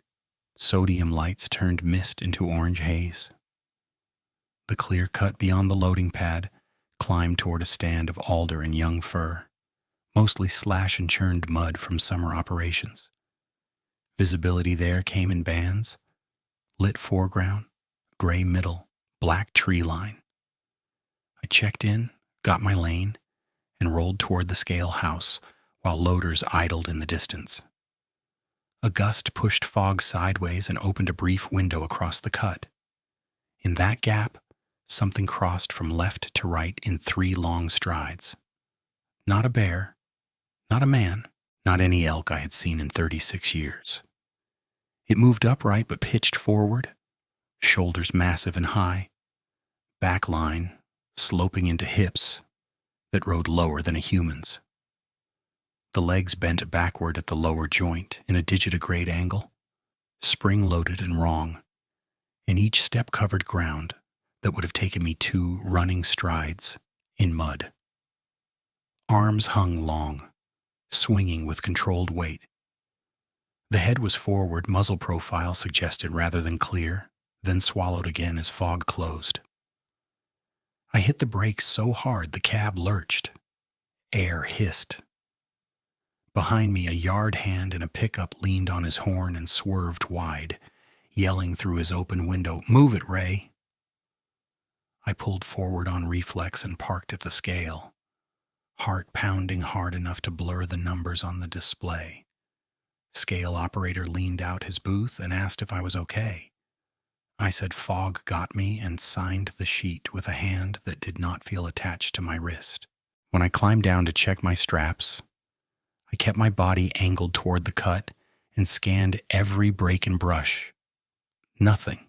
sodium lights turned mist into orange haze. The clear cut beyond the loading pad climbed toward a stand of alder and young fir, mostly slash and churned mud from summer operations. Visibility there came in bands: lit foreground, gray middle, black tree line. I checked in, got my lane, and rolled toward the scale house while loaders idled in the distance. A gust pushed fog sideways and opened a brief window across the cut. In that gap, something crossed from left to right in 3 long strides. Not a bear, not a man, not any elk I had seen in 36 years. It moved upright but pitched forward, shoulders massive and high, back line sloping into hips that rode lower than a human's. The legs bent backward at the lower joint in a digitigrade angle, spring-loaded and wrong, and each step covered ground that would have taken me 2 running strides in mud. Arms hung long, swinging with controlled weight. The head was forward, muzzle profile suggested rather than clear, then swallowed again as fog closed. I hit the brakes so hard the cab lurched. Air hissed. Behind me, a yard hand in a pickup leaned on his horn and swerved wide, yelling through his open window, "Move it, Ray!" I pulled forward on reflex and parked at the scale, heart pounding hard enough to blur the numbers on the display. Scale operator leaned out his booth and asked if I was okay. I said fog got me and signed the sheet with a hand that did not feel attached to my wrist. When I climbed down to check my straps, I kept my body angled toward the cut and scanned every break and brush. Nothing.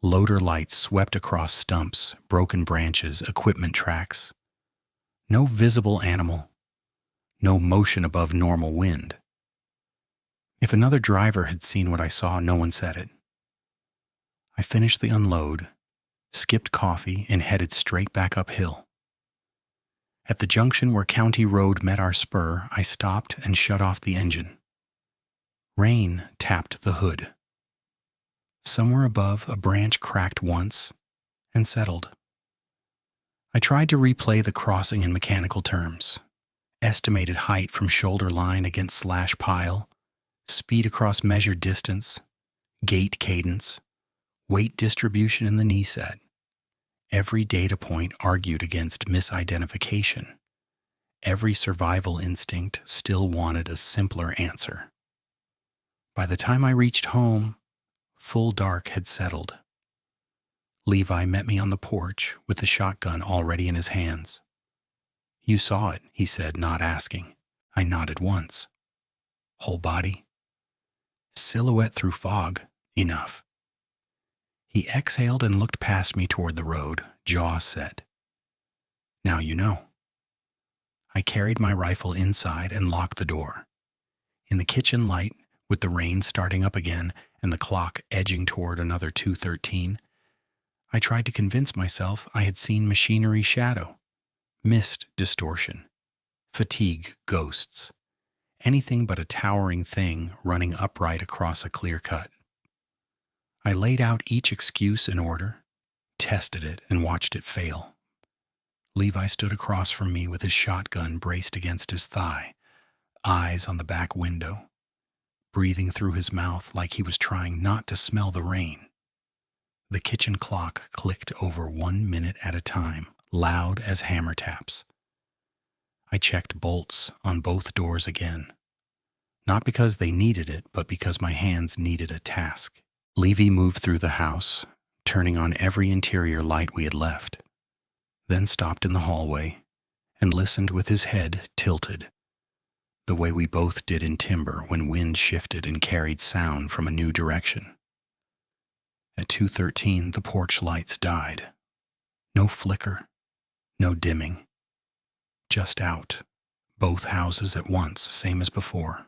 Loader lights swept across stumps, broken branches, equipment tracks. No visible animal. No motion above normal wind. If another driver had seen what I saw, no one said it. I finished the unload, skipped coffee, and headed straight back uphill. At the junction where County Road met our spur, I stopped and shut off the engine. Rain tapped the hood. Somewhere above, a branch cracked once and settled. I tried to replay the crossing in mechanical terms. Estimated height from shoulder line against slash pile, speed across measured distance, gait cadence, weight distribution in the knee set. Every data point argued against misidentification. Every survival instinct still wanted a simpler answer. By the time I reached home, full dark had settled. Levi met me on the porch with the shotgun already in his hands. "You saw it," he said, not asking. I nodded once. "Whole body?" "Silhouette through fog. Enough." He exhaled and looked past me toward the road, jaw set. "Now you know." I carried my rifle inside and locked the door. In the kitchen light, with the rain starting up again and the clock edging toward another 2:13, I tried to convince myself I had seen machinery shadow, mist distortion, fatigue ghosts, anything but a towering thing running upright across a clear cut. I laid out each excuse in order, tested it, and watched it fail. Levi stood across from me with his shotgun braced against his thigh, eyes on the back window, breathing through his mouth like he was trying not to smell the rain. The kitchen clock clicked over 1 minute at a time, loud as hammer taps. I checked bolts on both doors again, not because they needed it, but because my hands needed a task. Levy moved through the house, turning on every interior light we had left, then stopped in the hallway and listened with his head tilted, the way we both did in timber when wind shifted and carried sound from a new direction. At 2:13, the porch lights died. No flicker, no dimming. Just out, both houses at once, same as before.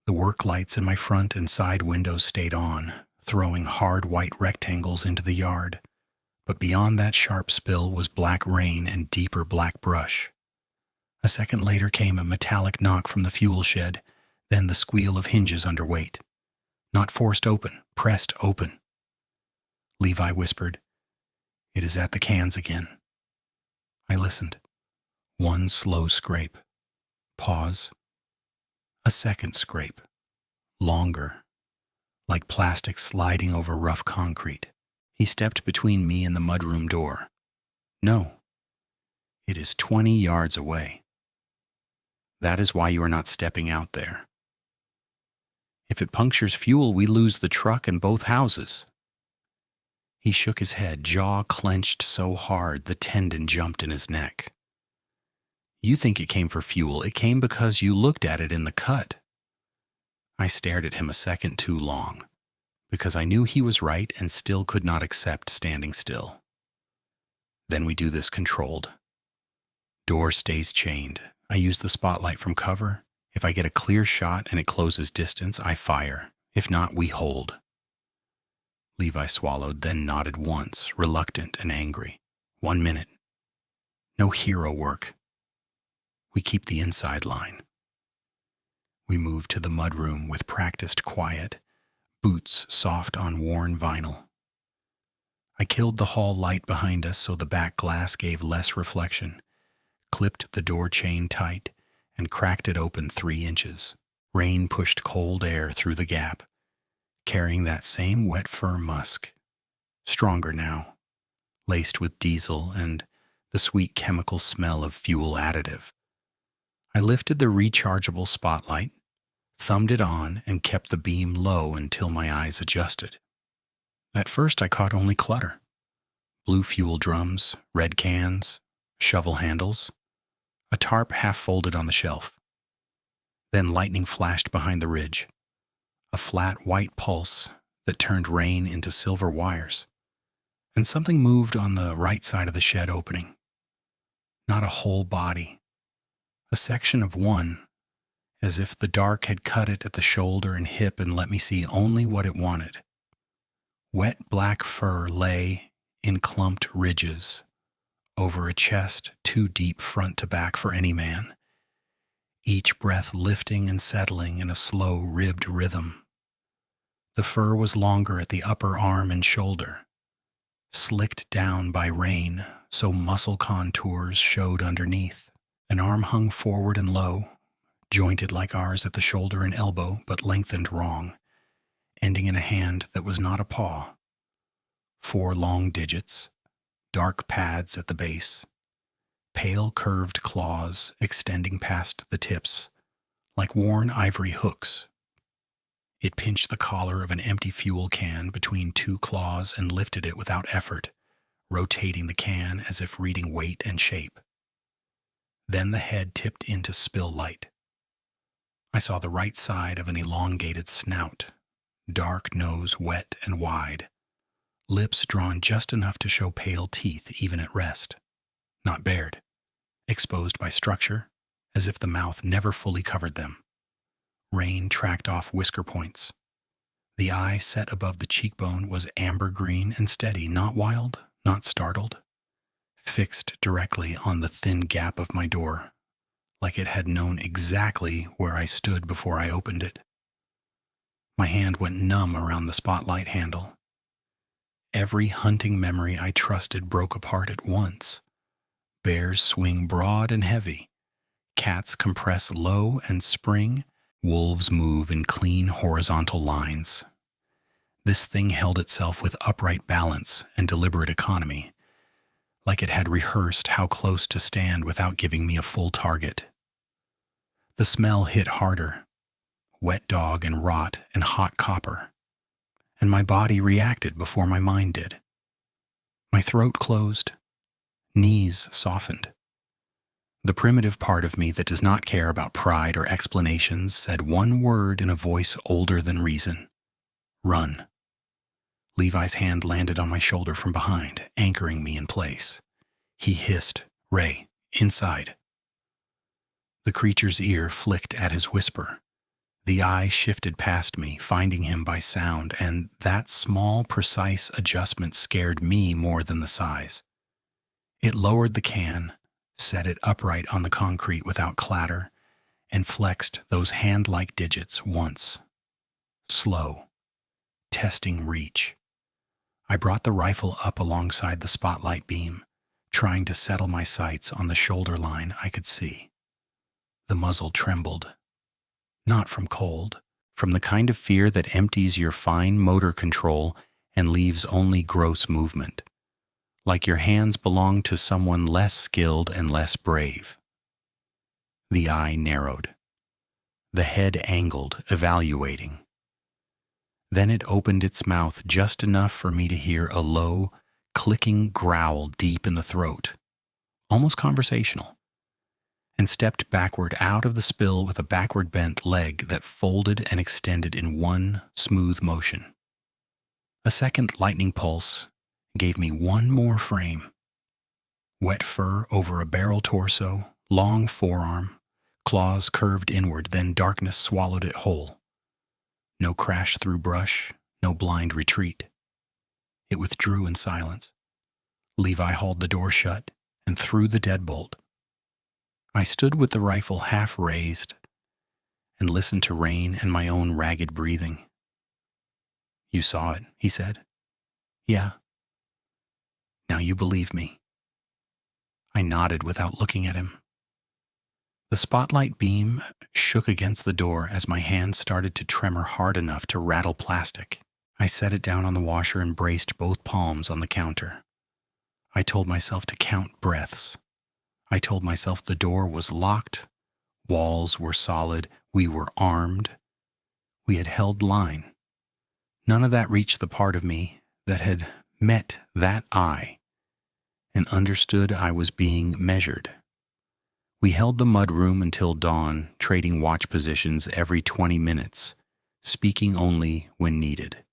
The work lights in my front and side windows stayed on, throwing hard white rectangles into the yard, but beyond that sharp spill was black rain and deeper black brush. A second later came a metallic knock from the fuel shed, then the squeal of hinges under weight. Not forced open, pressed open. Levi whispered, "It is at the cans again." I listened. One slow scrape. Pause. A second scrape. Longer. Like plastic sliding over rough concrete. He stepped between me and the mudroom door. "No. It is 20 yards away. That is why you are not stepping out there. If it punctures fuel, we lose the truck and both houses." He shook his head, jaw clenched so hard the tendon jumped in his neck. "You think it came for fuel. It came because you looked at it in the cut." I stared at him a second too long, because I knew he was right and still could not accept standing still. "Then we do this controlled. Door stays chained. I use the spotlight from cover. If I get a clear shot and it closes distance, I fire. If not, we hold." Levi swallowed, then nodded once, reluctant and angry. 1 minute. No hero work. We keep the inside line. We moved to the mudroom with practiced quiet, boots soft on worn vinyl. I killed the hall light behind us so the back glass gave less reflection, clipped the door chain tight, and cracked it open 3 inches. Rain pushed cold air through the gap, carrying that same wet fur musk, stronger now, laced with diesel and the sweet chemical smell of fuel additive. I lifted the rechargeable spotlight, thumbed it on, and kept the beam low until my eyes adjusted. At first I caught only clutter. Blue fuel drums, red cans, shovel handles, a tarp half folded on the shelf. Then lightning flashed behind the ridge, a flat white pulse that turned rain into silver wires, and something moved on the right side of the shed opening. Not a whole body, a section of one, as if the dark had cut it at the shoulder and hip and let me see only what it wanted. Wet black fur lay in clumped ridges over a chest too deep front to back for any man, each breath lifting and settling in a slow, ribbed rhythm. The fur was longer at the upper arm and shoulder, slicked down by rain so muscle contours showed underneath. An arm hung forward and low, jointed like ours at the shoulder and elbow, but lengthened wrong, ending in a hand that was not a paw. 4 long digits, dark pads at the base, pale curved claws extending past the tips, like worn ivory hooks. It pinched the collar of an empty fuel can between 2 claws and lifted it without effort, rotating the can as if reading weight and shape. Then the head tipped into spill light. I saw the right side of an elongated snout, dark nose wet and wide, lips drawn just enough to show pale teeth even at rest, not bared, exposed by structure, as if the mouth never fully covered them. Rain tracked off whisker points. The eye set above the cheekbone was amber green and steady, not wild, not startled, fixed directly on the thin gap of my door, like it had known exactly where I stood before I opened it. My hand went numb around the spotlight handle. Every hunting memory I trusted broke apart at once. Bears swing broad and heavy. Cats compress low and spring. Wolves move in clean horizontal lines. This thing held itself with upright balance and deliberate economy, like it had rehearsed how close to stand without giving me a full target. The smell hit harder, wet dog and rot and hot copper, and my body reacted before my mind did. My throat closed, knees softened. The primitive part of me that does not care about pride or explanations said one word in a voice older than reason. Run. Levi's hand landed on my shoulder from behind, anchoring me in place. He hissed, "Ray, inside." The creature's ear flicked at his whisper. The eye shifted past me, finding him by sound, and that small, precise adjustment scared me more than the size. It lowered the can, set it upright on the concrete without clatter, and flexed those hand-like digits once. Slow, testing reach. I brought the rifle up alongside the spotlight beam, trying to settle my sights on the shoulder line I could see. The muzzle trembled. Not from cold, from the kind of fear that empties your fine motor control and leaves only gross movement. Like your hands belong to someone less skilled and less brave. The eye narrowed. The head angled, evaluating. Then it opened its mouth just enough for me to hear a low, clicking growl deep in the throat, almost conversational, and stepped backward out of the spill with a backward bent leg that folded and extended in one smooth motion. A second lightning pulse gave me one more frame. Wet fur over a barrel torso, long forearm, claws curved inward, then darkness swallowed it whole. No crash through brush, no blind retreat. It withdrew in silence. Levi hauled the door shut and threw the deadbolt. I stood with the rifle half raised and listened to rain and my own ragged breathing. "You saw it," he said. "Yeah." "Now you believe me." I nodded without looking at him. The spotlight beam shook against the door as my hand started to tremor hard enough to rattle plastic. I set it down on the washer and braced both palms on the counter. I told myself to count breaths. I told myself the door was locked, walls were solid, we were armed. We had held line. None of that reached the part of me that had met that eye and understood I was being measured. We held the mudroom until dawn, trading watch positions every 20 minutes, speaking only when needed.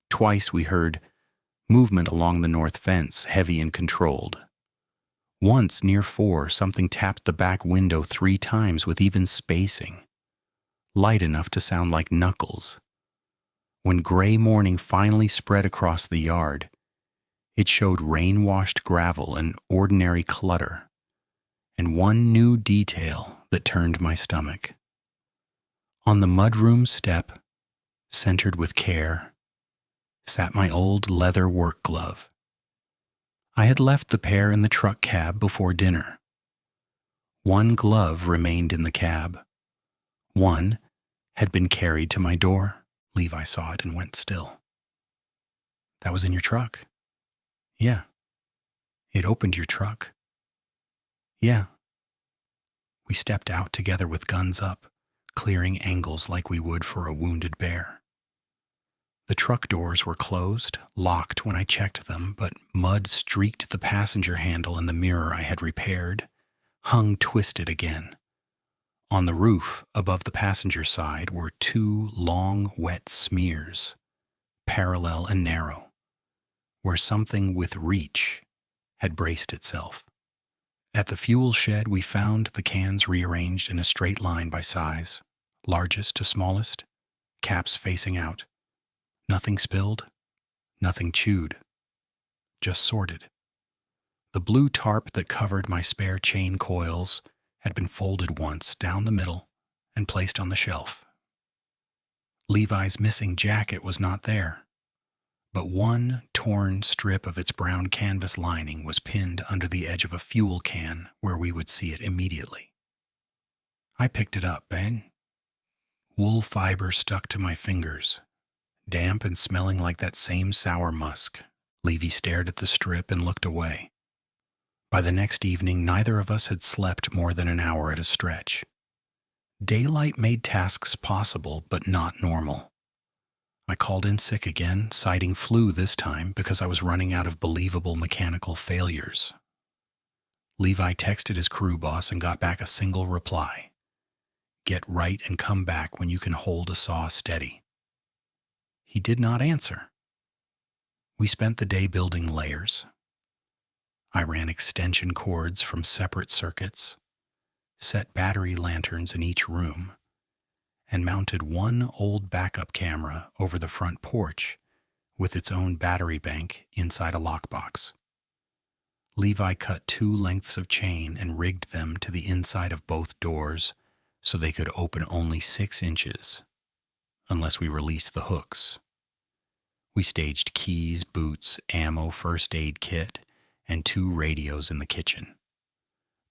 Twice we heard movement along the north fence, heavy and controlled. Once, near 4, something tapped the back window 3 times with even spacing, light enough to sound like knuckles. When gray morning finally spread across the yard, it showed rain-washed gravel and ordinary clutter, and one new detail that turned my stomach. On the mudroom step, centered with care, sat my old leather work glove. I had left the pair in the truck cab before dinner. One glove remained in the cab. One had been carried to my door. Levi saw it and went still. "That was in your truck?" "Yeah." "It opened your truck?" "Yeah." We stepped out together with guns up, clearing angles like we would for a wounded bear. The truck doors were closed, locked when I checked them, but mud streaked the passenger handle and the mirror I had repaired, hung twisted again. On the roof, above the passenger side, were 2 long, wet smears, parallel and narrow, where something with reach had braced itself. At the fuel shed, we found the cans rearranged in a straight line by size, largest to smallest, caps facing out. Nothing spilled, nothing chewed, just sorted. The blue tarp that covered my spare chain coils had been folded once down the middle and placed on the shelf. Levi's missing jacket was not there, but one torn strip of its brown canvas lining was pinned under the edge of a fuel can where we would see it immediately. I picked it up, and wool fiber stuck to my fingers, damp and smelling like that same sour musk. Levy stared at the strip and looked away. By the next evening, neither of us had slept more than an hour at a stretch. Daylight made tasks possible, but not normal. I called in sick again, citing flu this time because I was running out of believable mechanical failures. Levi texted his crew boss and got back a single reply: "Get right and come back when you can hold a saw steady." He did not answer. We spent the day building layers. I ran extension cords from separate circuits, set battery lanterns in each room, and mounted one old backup camera over the front porch with its own battery bank inside a lockbox. Levi cut 2 lengths of chain and rigged them to the inside of both doors so they could open only 6 inches, unless we released the hooks. We staged keys, boots, ammo, first aid kit, and 2 radios in the kitchen.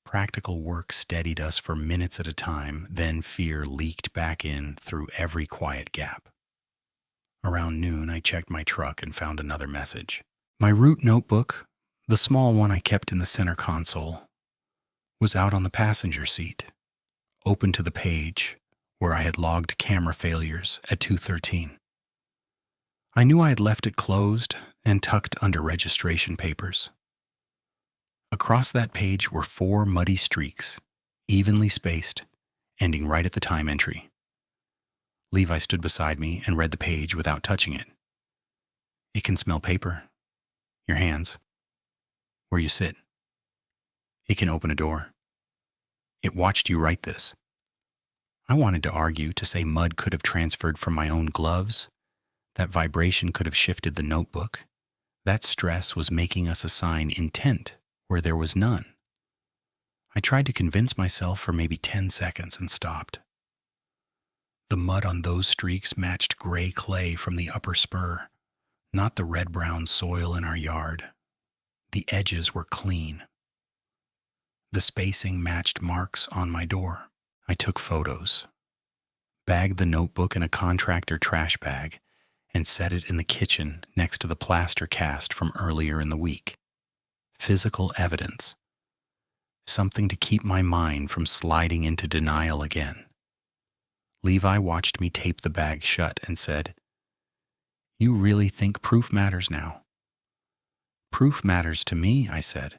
Practical work steadied us for minutes at a time, then fear leaked back in through every quiet gap. Around noon, I checked my truck and found another message. My route notebook, the small one I kept in the center console, was out on the passenger seat, open to the page where I had logged camera failures at 2:13. I knew I had left it closed and tucked under registration papers. Across that page were 4 muddy streaks, evenly spaced, ending right at the time entry. Levi stood beside me and read the page without touching it. It can smell paper, your hands, where you sit. It can open a door. It watched you write this. I wanted to argue, to say mud could have transferred from my own gloves, that vibration could have shifted the notebook, that stress was making us assign intent where there was none. I tried to convince myself for maybe 10 seconds and stopped. The mud on those streaks matched gray clay from the upper spur, not the red-brown soil in our yard. The edges were clean. The spacing matched marks on my door. I took photos, bagged the notebook in a contractor trash bag, and set it in the kitchen next to the plaster cast from earlier in the week. Physical evidence. Something to keep my mind from sliding into denial again. Levi watched me tape the bag shut and said, "You really think proof matters now?" "Proof matters to me," I said.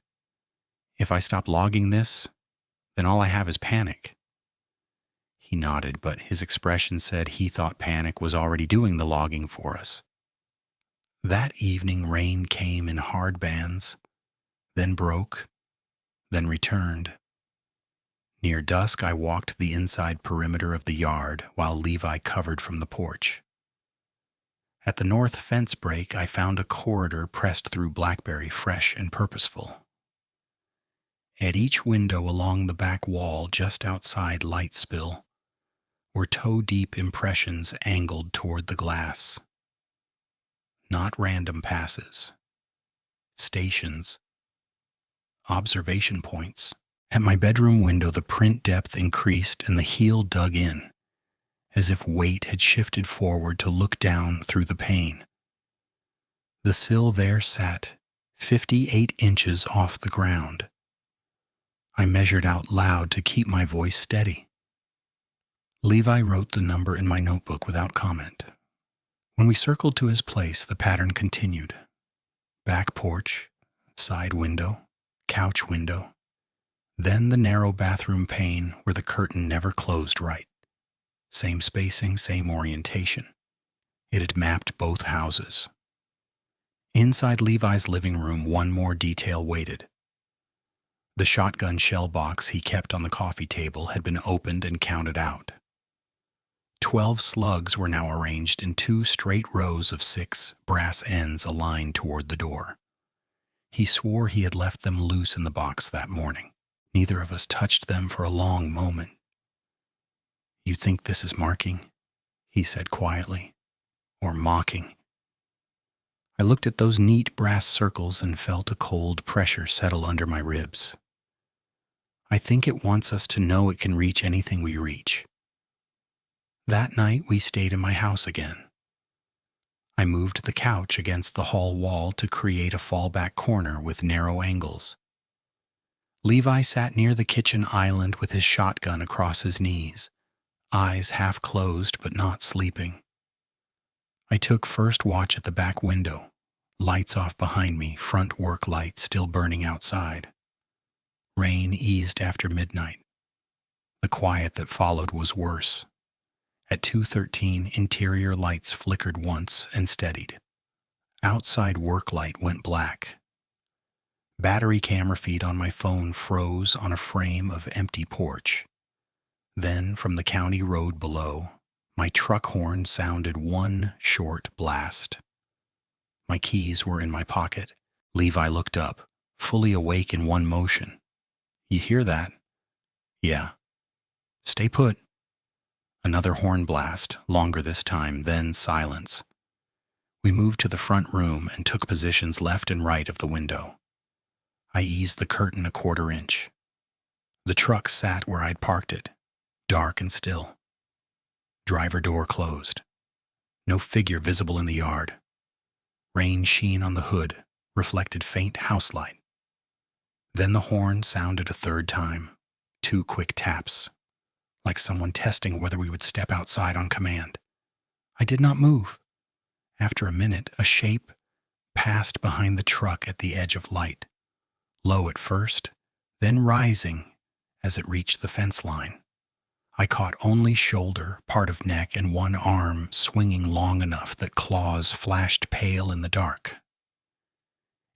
"If I stop logging this, then all I have is panic." He nodded, but his expression said he thought panic was already doing the logging for us. That evening, rain came in hard bands, then broke, then returned. Near dusk, I walked the inside perimeter of the yard while Levi covered from the porch. At the north fence break, I found a corridor pressed through blackberry, fresh and purposeful. At each window along the back wall just outside light spill were toe-deep impressions angled toward the glass. Not random passes. Stations. Observation points. At my bedroom window, the print depth increased and the heel dug in, as if weight had shifted forward to look down through the pane. The sill there sat 58 inches off the ground. I measured out loud to keep my voice steady. Levi wrote the number in my notebook without comment. When we circled to his place, the pattern continued. Back porch, side window, couch window, then the narrow bathroom pane where the curtain never closed right. Same spacing, same orientation. It had mapped both houses. Inside Levi's living room, one more detail waited. The shotgun shell box he kept on the coffee table had been opened and counted out. 12 slugs were now arranged in 2 straight rows of 6 brass ends aligned toward the door. He swore he had left them loose in the box that morning. Neither of us touched them for a long moment. "You think this is marking?" he said quietly. "Or mocking?" I looked at those neat brass circles and felt a cold pressure settle under my ribs. I think it wants us to know it can reach anything we reach. That night we stayed in my house again. I moved the couch against the hall wall to create a fallback corner with narrow angles. Levi sat near the kitchen island with his shotgun across his knees, eyes half closed but not sleeping. I took first watch at the back window, lights off behind me, front work light still burning outside. Rain eased after midnight. The quiet that followed was worse. At 2:13, interior lights flickered once and steadied. Outside work light went black. Battery camera feed on my phone froze on a frame of empty porch. Then, from the county road below, my truck horn sounded one short blast. My keys were in my pocket. Levi looked up, fully awake in one motion. "You hear that?" "Yeah." "Stay put." Another horn blast, longer this time, then silence. We moved to the front room and took positions left and right of the window. I eased the curtain a quarter inch. The truck sat where I'd parked it, dark and still. Driver door closed. No figure visible in the yard. Rain sheen on the hood, reflected faint house light. Then the horn sounded a third time, 2 quick taps, like someone testing whether we would step outside on command. I did not move. After a minute, a shape passed behind the truck at the edge of light, low at first, then rising as it reached the fence line. I caught only shoulder, part of neck, and one arm swinging long enough that claws flashed pale in the dark.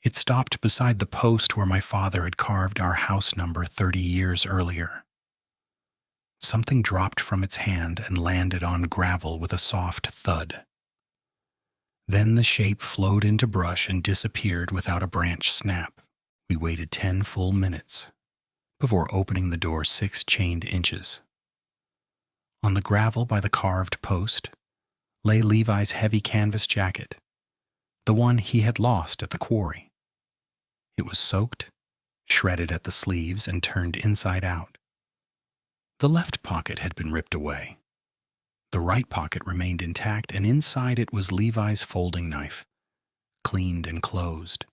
It stopped beside the post where my father had carved our house number 30 years earlier. Something dropped from its hand and landed on gravel with a soft thud. Then the shape flowed into brush and disappeared without a branch snap. We waited 10 full minutes before opening the door 6 chained inches. On the gravel by the carved post lay Levi's heavy canvas jacket, the one he had lost at the quarry. It was soaked, shredded at the sleeves, and turned inside out. The left pocket had been ripped away. The right pocket remained intact, and inside it was Levi's folding knife, cleaned and closed,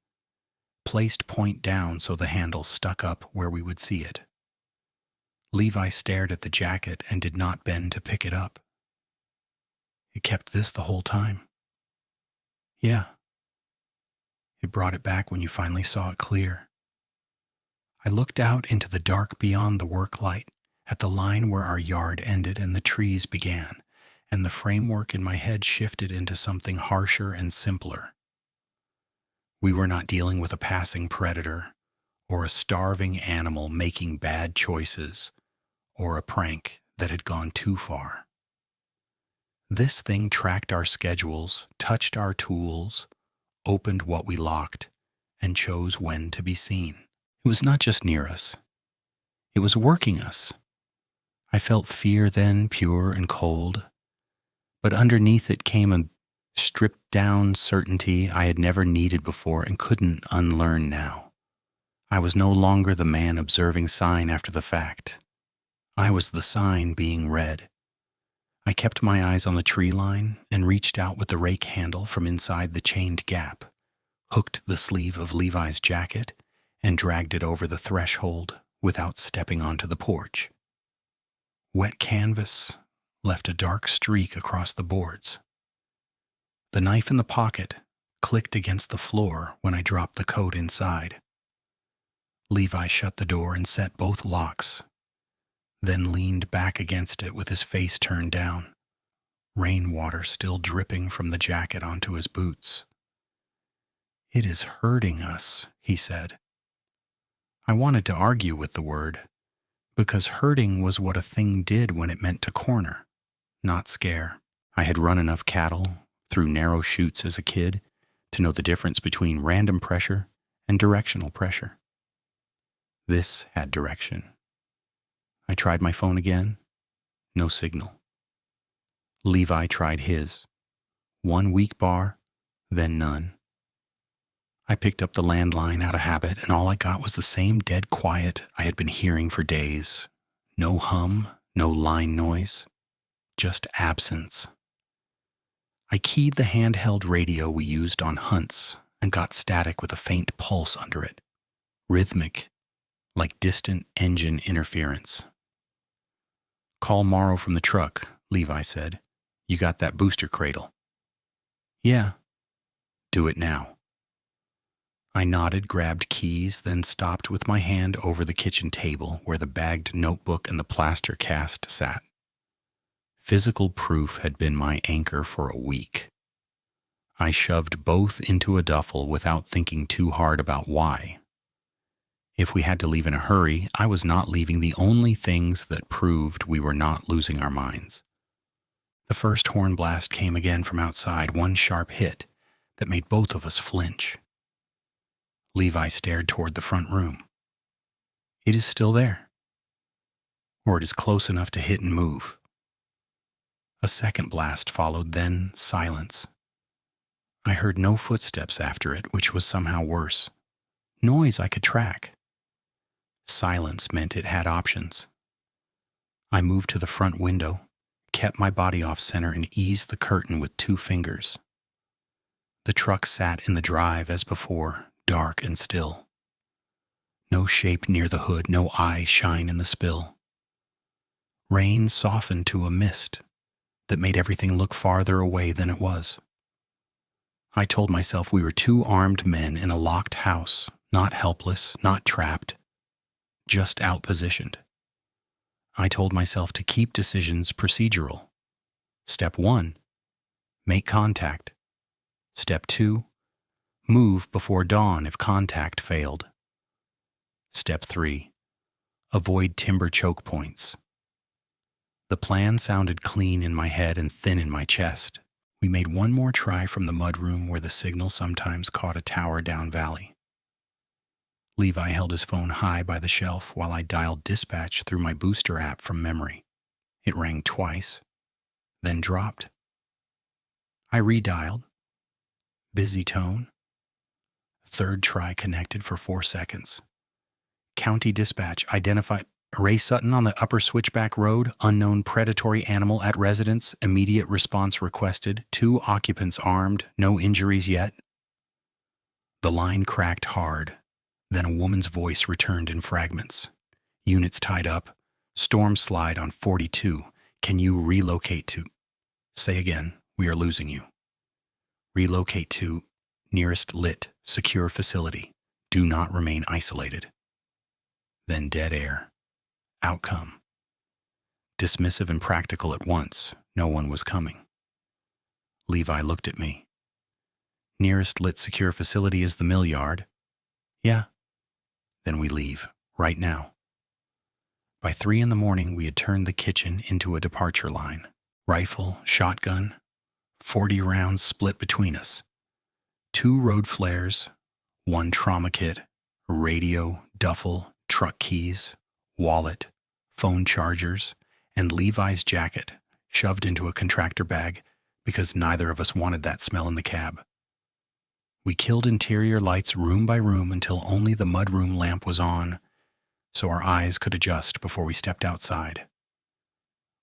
placed point down so the handle stuck up where we would see it. Levi stared at the jacket and did not bend to pick it up. "It kept this the whole time?" "Yeah." "It brought it back when you finally saw it clear." I looked out into the dark beyond the work light, at the line where our yard ended and the trees began, and the framework in my head shifted into something harsher and simpler. We were not dealing with a passing predator, or a starving animal making bad choices, or a prank that had gone too far. This thing tracked our schedules, touched our tools, opened what we locked, and chose when to be seen. It was not just near us. It was working us. I felt fear then, pure and cold, but underneath it came a stripped-down certainty I had never needed before and couldn't unlearn now. I was no longer the man observing sign after the fact. I was the sign being read. I kept my eyes on the tree line and reached out with the rake handle from inside the chained gap, hooked the sleeve of Levi's jacket, and dragged it over the threshold without stepping onto the porch. Wet canvas left a dark streak across the boards. The knife in the pocket clicked against the floor when I dropped the coat inside. Levi shut the door and set both locks, then leaned back against it with his face turned down, rainwater still dripping from the jacket onto his boots. "It is hurting us," he said. I wanted to argue with the word, because hurting was what a thing did when it meant to corner, not scare. I had run enough cattle through narrow chutes as a kid to know the difference between random pressure and directional pressure. This had direction. I tried my phone again. No signal. Levi tried his. 1 weak bar, then none. I picked up the landline out of habit, and all I got was the same dead quiet I had been hearing for days. No hum, no line noise, just absence. I keyed the handheld radio we used on hunts and got static with a faint pulse under it, rhythmic, like distant engine interference. "Call Morrow from the truck," Levi said. "You got that booster cradle?" "Yeah." "Do it now." I nodded, grabbed keys, then stopped with my hand over the kitchen table where the bagged notebook and the plaster cast sat. Physical proof had been my anchor for a week. I shoved both into a duffel without thinking too hard about why. If we had to leave in a hurry, I was not leaving the only things that proved we were not losing our minds. The first horn blast came again from outside, one sharp hit that made both of us flinch. Levi stared toward the front room. It is still there. Or it is close enough to hit and move. A second blast followed, then silence. I heard no footsteps after it, which was somehow worse. Noise I could track. Silence meant it had options. I moved to the front window, kept my body off center, and eased the curtain with 2 fingers. The truck sat in the drive as before, dark and still. No shape near the hood, no eye shine in the spill. Rain softened to a mist that made everything look farther away than it was. I told myself we were 2 armed men in a locked house, not helpless, not trapped, just outpositioned. I told myself to keep decisions procedural. Step 1, make contact. Step 2, move before dawn if contact failed. Step 3, avoid timber choke points. The plan sounded clean in my head and thin in my chest. We made one more try from the mudroom where the signal sometimes caught a tower down valley. Levi held his phone high by the shelf while I dialed dispatch through my booster app from memory. It rang twice, then dropped. I redialed. Busy tone. Third try connected for 4 seconds. County dispatch identified Ray Sutton on the upper switchback road, unknown predatory animal at residence, immediate response requested, 2 occupants armed, no injuries yet. The line cracked hard, then a woman's voice returned in fragments. Units tied up, storm slide on 42, can you relocate to? Say again, we are losing you. Relocate to nearest lit, secure facility, do not remain isolated. Then dead air. Outcome. Dismissive and practical at once, no one was coming. Levi looked at me. Nearest lit secure facility is the mill yard. Yeah. Then we leave, right now. By 3 a.m, we had turned the kitchen into a departure line. Rifle, shotgun, 40 rounds split between us. 2 road flares, 1 trauma kit, a radio, duffel, truck keys, wallet, phone chargers, and Levi's jacket shoved into a contractor bag because neither of us wanted that smell in the cab. We killed interior lights room by room until only the mudroom lamp was on, so our eyes could adjust before we stepped outside.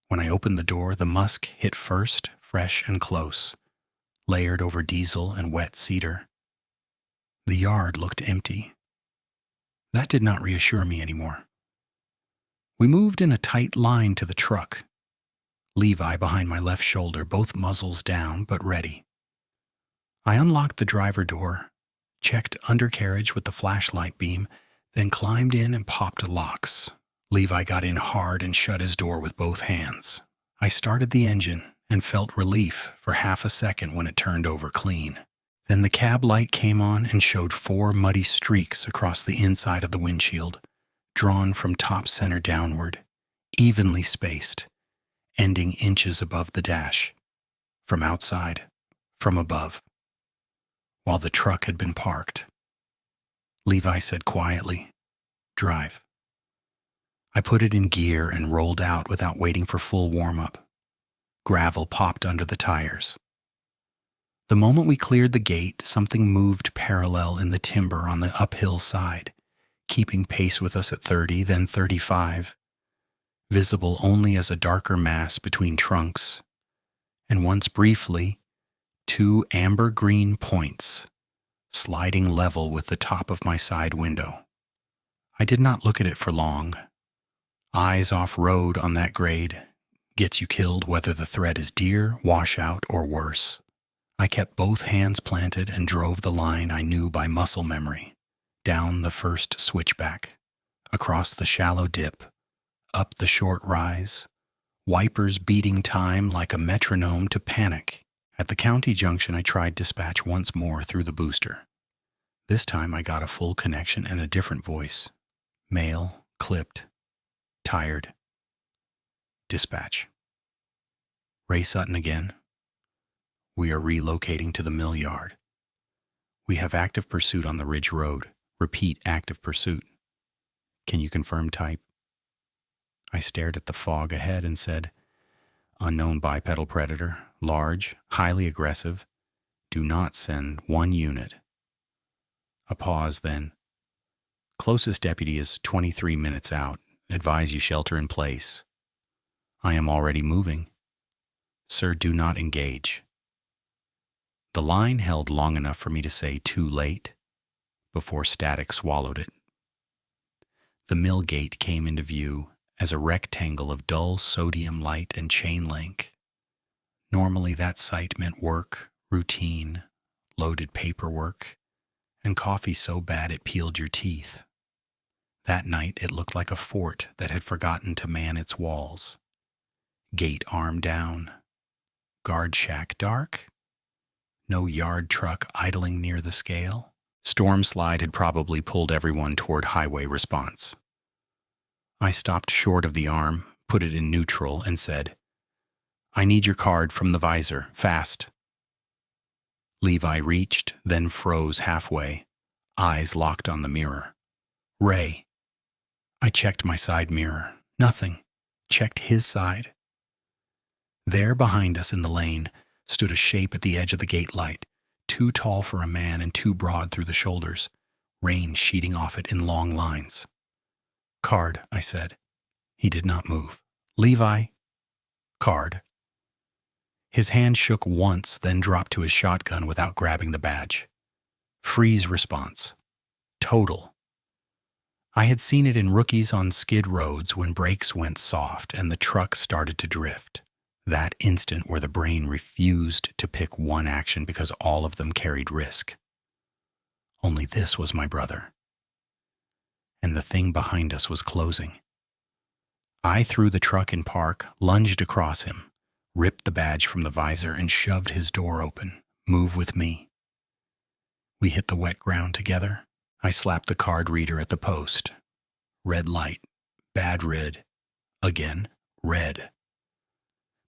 When I opened the door, the musk hit first, fresh and close, layered over diesel and wet cedar. The yard looked empty. That did not reassure me anymore. We moved in a tight line to the truck. Levi behind my left shoulder, both muzzles down but ready. I unlocked the driver door, checked undercarriage with the flashlight beam, then climbed in and popped locks. Levi got in hard and shut his door with both hands. I started the engine and felt relief for half a second when it turned over clean. Then the cab light came on and showed 4 muddy streaks across the inside of the windshield, drawn from top center downward, evenly spaced, ending inches above the dash, from outside, from above, while the truck had been parked. Levi said quietly, "Drive." I put it in gear and rolled out without waiting for full warm-up. Gravel popped under the tires. The moment we cleared the gate, something moved parallel in the timber on the uphill side, keeping pace with us at 30, then 35, visible only as a darker mass between trunks, and once briefly, 2 amber-green points, sliding level with the top of my side window. I did not look at it for long. Eyes off-road on that grade gets you killed whether the threat is deer, washout, or worse. I kept both hands planted and drove the line I knew by muscle memory, down the first switchback, across the shallow dip, up the short rise, wipers beating time like a metronome to panic At the county junction, I tried dispatch once more through the booster. This time I got a full connection and a different voice. Male, clipped, tired. Dispatch. Ray Sutton again. We are relocating to the mill yard. We have active pursuit on the Ridge Road. Repeat, active pursuit. Can you confirm type? I stared at the fog ahead and said, unknown bipedal predator, large, highly aggressive. Do not send 1 unit. A pause then. Closest deputy is 23 minutes out. Advise you shelter in place. I am already moving. Sir, do not engage. The line held long enough for me to say too late before static swallowed it. The mill gate came into view as a rectangle of dull sodium light and chain link. Normally that sight meant work, routine, loaded paperwork, and coffee so bad it peeled your teeth. That night it looked like a fort that had forgotten to man its walls. Gate arm down. Guard shack dark. No yard truck idling near the scale. Storm slide had probably pulled everyone toward highway response. I stopped short of the arm, put it in neutral, and said, I need your card from the visor, fast. Levi reached, then froze halfway, eyes locked on the mirror. Ray. I checked my side mirror. Nothing. Checked his side. There behind us in the lane stood a shape at the edge of the gate light, too tall for a man and too broad through the shoulders, rain sheeting off it in long lines. Card, I said. He did not move. Levi. Card. His hand shook once, then dropped to his shotgun without grabbing the badge. Freeze response. Total. I had seen it in rookies on skid roads when brakes went soft and the truck started to drift. That instant where the brain refused to pick one action because all of them carried risk. Only this was my brother. And the thing behind us was closing. I threw the truck in park, lunged across him, ripped the badge from the visor, and shoved his door open. Move with me. We hit the wet ground together. I slapped the card reader at the post. Red light. Bad red. Again, red.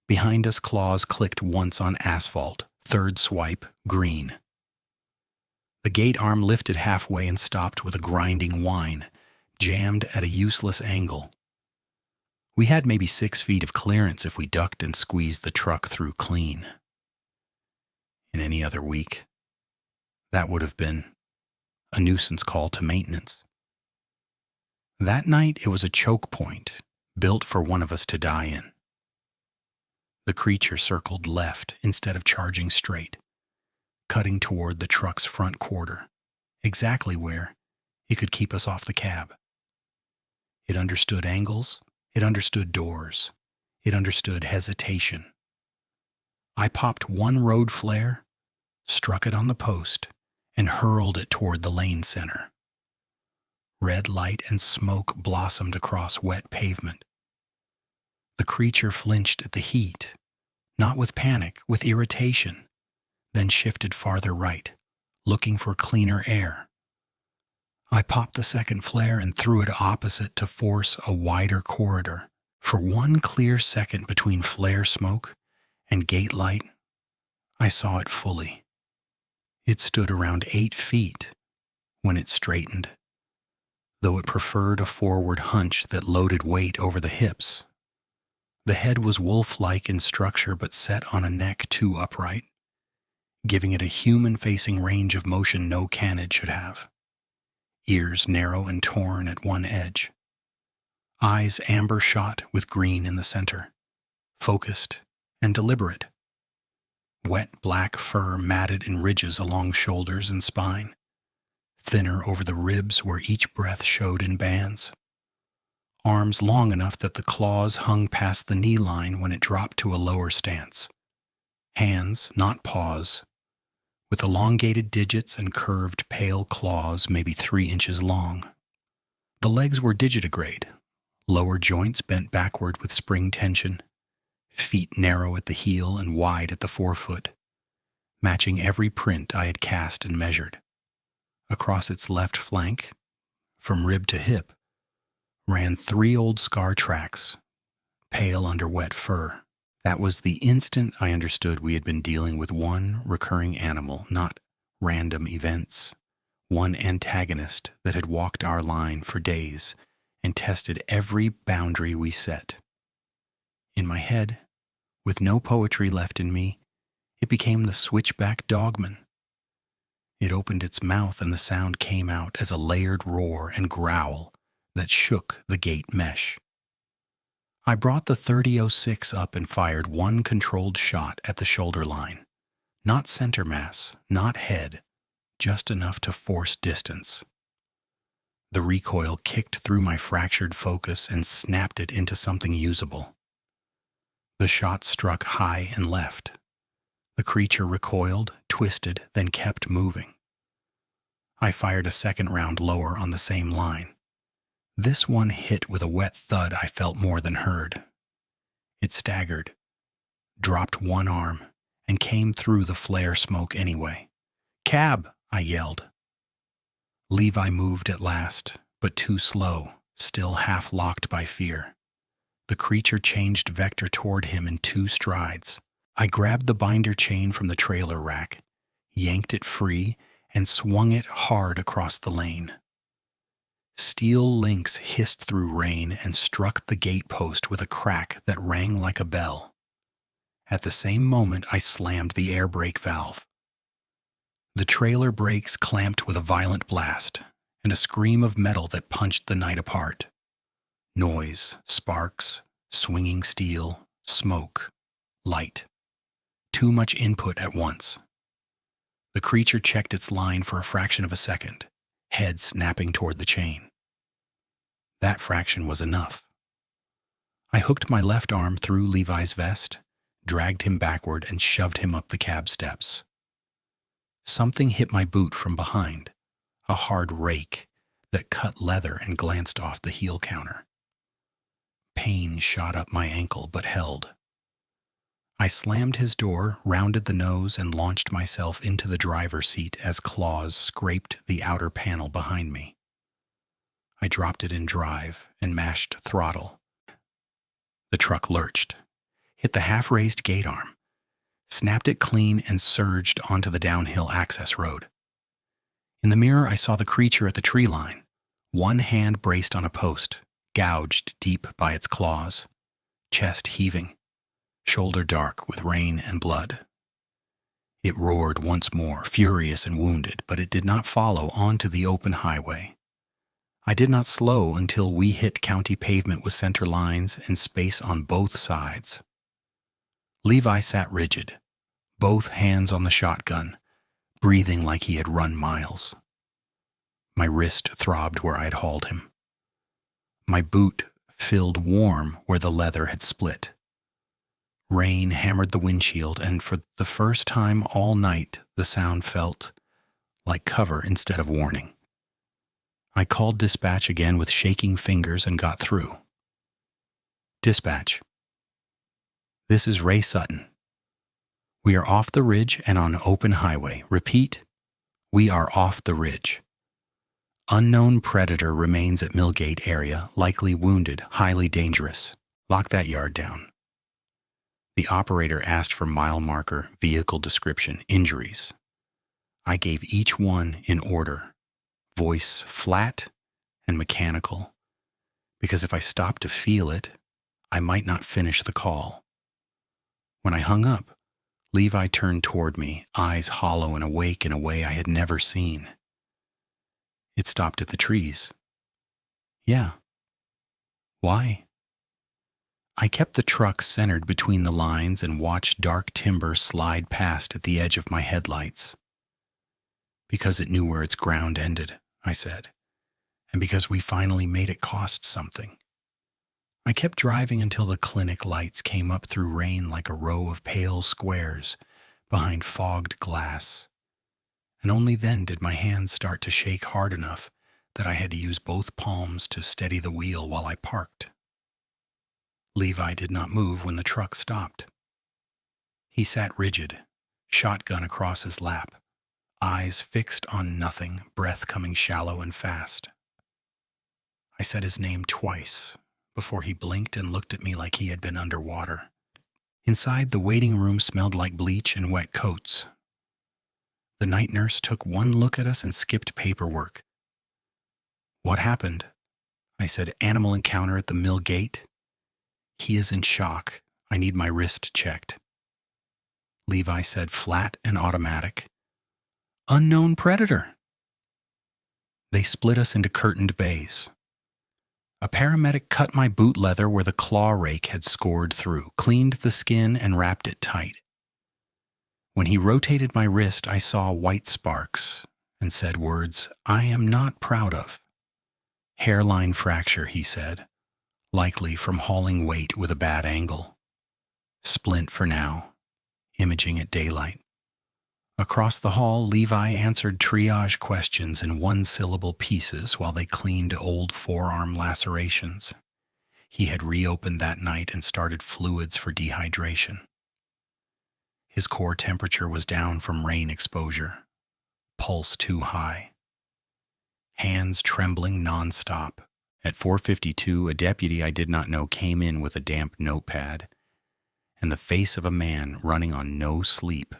Behind us, claws clicked once on asphalt. Third swipe, green. The gate arm lifted halfway and stopped with a grinding whine, jammed at a useless angle. We had maybe 6 feet of clearance if we ducked and squeezed the truck through clean. In any other week, that would have been a nuisance call to maintenance. That night, it was a choke point, built for one of us to die in. The creature circled left instead of charging straight, cutting toward the truck's front quarter, exactly where it could keep us off the cab. It understood angles, it understood doors, it understood hesitation. I popped one road flare, struck it on the post, and hurled it toward the lane center. Red light and smoke blossomed across wet pavement. The creature flinched at the heat, not with panic, with irritation, then shifted farther right, looking for cleaner air. I popped the second flare and threw it opposite to force a wider corridor. For one clear second between flare smoke and gate light, I saw it fully. It stood around 8 feet when it straightened, though it preferred a forward hunch that loaded weight over the hips. The head was wolf-like in structure but set on a neck too upright, giving it a human-facing range of motion no canid should have. Ears narrow and torn at one edge. Eyes amber shot with green in the center. Focused and deliberate. Wet black fur matted in ridges along shoulders and spine. Thinner over the ribs where each breath showed in bands. Arms long enough that the claws hung past the knee line when it dropped to a lower stance. Hands, not paws, with elongated digits and curved pale claws maybe 3 inches long. The legs were digitigrade, lower joints bent backward with spring tension, feet narrow at the heel and wide at the forefoot, matching every print I had cast and measured. Across its left flank, from rib to hip, ran 3 old scar tracks, pale under wet fur. That was the instant I understood we had been dealing with one recurring animal, not random events. One antagonist that had walked our line for days and tested every boundary we set. In my head, with no poetry left in me, it became the switchback dogman. It opened its mouth and the sound came out as a layered roar and growl that shook the gate mesh. I brought the 30-06 up and fired one controlled shot at the shoulder line. Not center mass, not head, just enough to force distance. The recoil kicked through my fractured focus and snapped it into something usable. The shot struck high and left. The creature recoiled, twisted, then kept moving. I fired a second round lower on the same line. This one hit with a wet thud I felt more than heard. It staggered, dropped one arm, and came through the flare smoke anyway. "Cab!" I yelled. Levi moved at last, but too slow, still half locked by fear. The creature changed vector toward him in 2 strides. I grabbed the binder chain from the trailer rack, yanked it free, and swung it hard across the lane. Steel links hissed through rain and struck the gatepost with a crack that rang like a bell. At the same moment, I slammed the air brake valve. The trailer brakes clamped with a violent blast, and a scream of metal that punched the night apart. Noise, sparks, swinging steel, smoke, light. Too much input at once. The creature checked its line for a fraction of a second, head snapping toward the chain. That fraction was enough. I hooked my left arm through Levi's vest, dragged him backward, and shoved him up the cab steps. Something hit my boot from behind, a hard rake that cut leather and glanced off the heel counter. Pain shot up my ankle but held. I slammed his door, rounded the nose, and launched myself into the driver's seat as claws scraped the outer panel behind me. I dropped it in drive and mashed throttle. The truck lurched, hit the half-raised gate arm, snapped it clean, and surged onto the downhill access road. In the mirror, I saw the creature at the tree line, one hand braced on a post, gouged deep by its claws, chest heaving, shoulder dark with rain and blood. It roared once more, furious and wounded, but it did not follow onto the open highway. I did not slow until we hit county pavement with center lines and space on both sides. Levi sat rigid, both hands on the shotgun, breathing like he had run miles. My wrist throbbed where I had hauled him. My boot filled warm where the leather had split. Rain hammered the windshield, and for the first time all night the sound felt like cover instead of warning. I called dispatch again with shaking fingers and got through. "Dispatch. This is Ray Sutton. We are off the ridge and on open highway. Repeat, we are off the ridge. Unknown predator remains at Millgate area, likely wounded, highly dangerous. Lock that yard down." The operator asked for mile marker, vehicle description, injuries. I gave each one in order, voice flat and mechanical, because if I stopped to feel it, I might not finish the call. When I hung up, Levi turned toward me, eyes hollow and awake in a way I had never seen. "It stopped at the trees." "Yeah. Why?" I kept the truck centered between the lines and watched dark timber slide past at the edge of my headlights. "Because it knew where its ground ended," I said, "and because we finally made it cost something." I kept driving until the clinic lights came up through rain like a row of pale squares behind fogged glass, and only then did my hands start to shake hard enough that I had to use both palms to steady the wheel while I parked. Levi did not move when the truck stopped. He sat rigid, shotgun across his lap, eyes fixed on nothing, breath coming shallow and fast. I said his name twice before he blinked and looked at me like he had been underwater. Inside, the waiting room smelled like bleach and wet coats. The night nurse took one look at us and skipped paperwork. "What happened?" I said, "Animal encounter at the mill gate." "He is in shock. I need my wrist checked." Levi said, flat and automatic, "Unknown predator." They split us into curtained bays. A paramedic cut my boot leather where the claw rake had scored through, cleaned the skin, and wrapped it tight. When he rotated my wrist, I saw white sparks and said words I am not proud of. "Hairline fracture," he said, "likely from hauling weight with a bad angle. Splint for now. Imaging at daylight." Across the hall, Levi answered triage questions in one-syllable pieces while they cleaned old forearm lacerations. He had reopened that night and started fluids for dehydration. His core temperature was down from rain exposure, pulse too high. Hands trembling nonstop. At 4:52, a deputy I did not know came in with a damp notepad and the face of a man running on no sleep.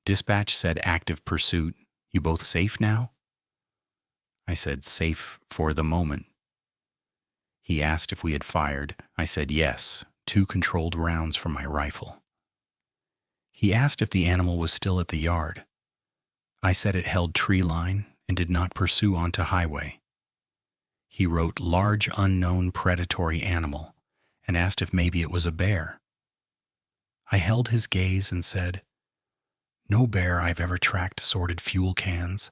Dispatch said active pursuit. "You both safe now?" I said safe for the moment. He asked if we had fired. I said yes, 2 controlled rounds from my rifle. He asked if the animal was still at the yard. I said it held tree line and did not pursue onto highway. He wrote large unknown predatory animal and asked if maybe it was a bear. I held his gaze and said, "No bear I've ever tracked sorted fuel cans,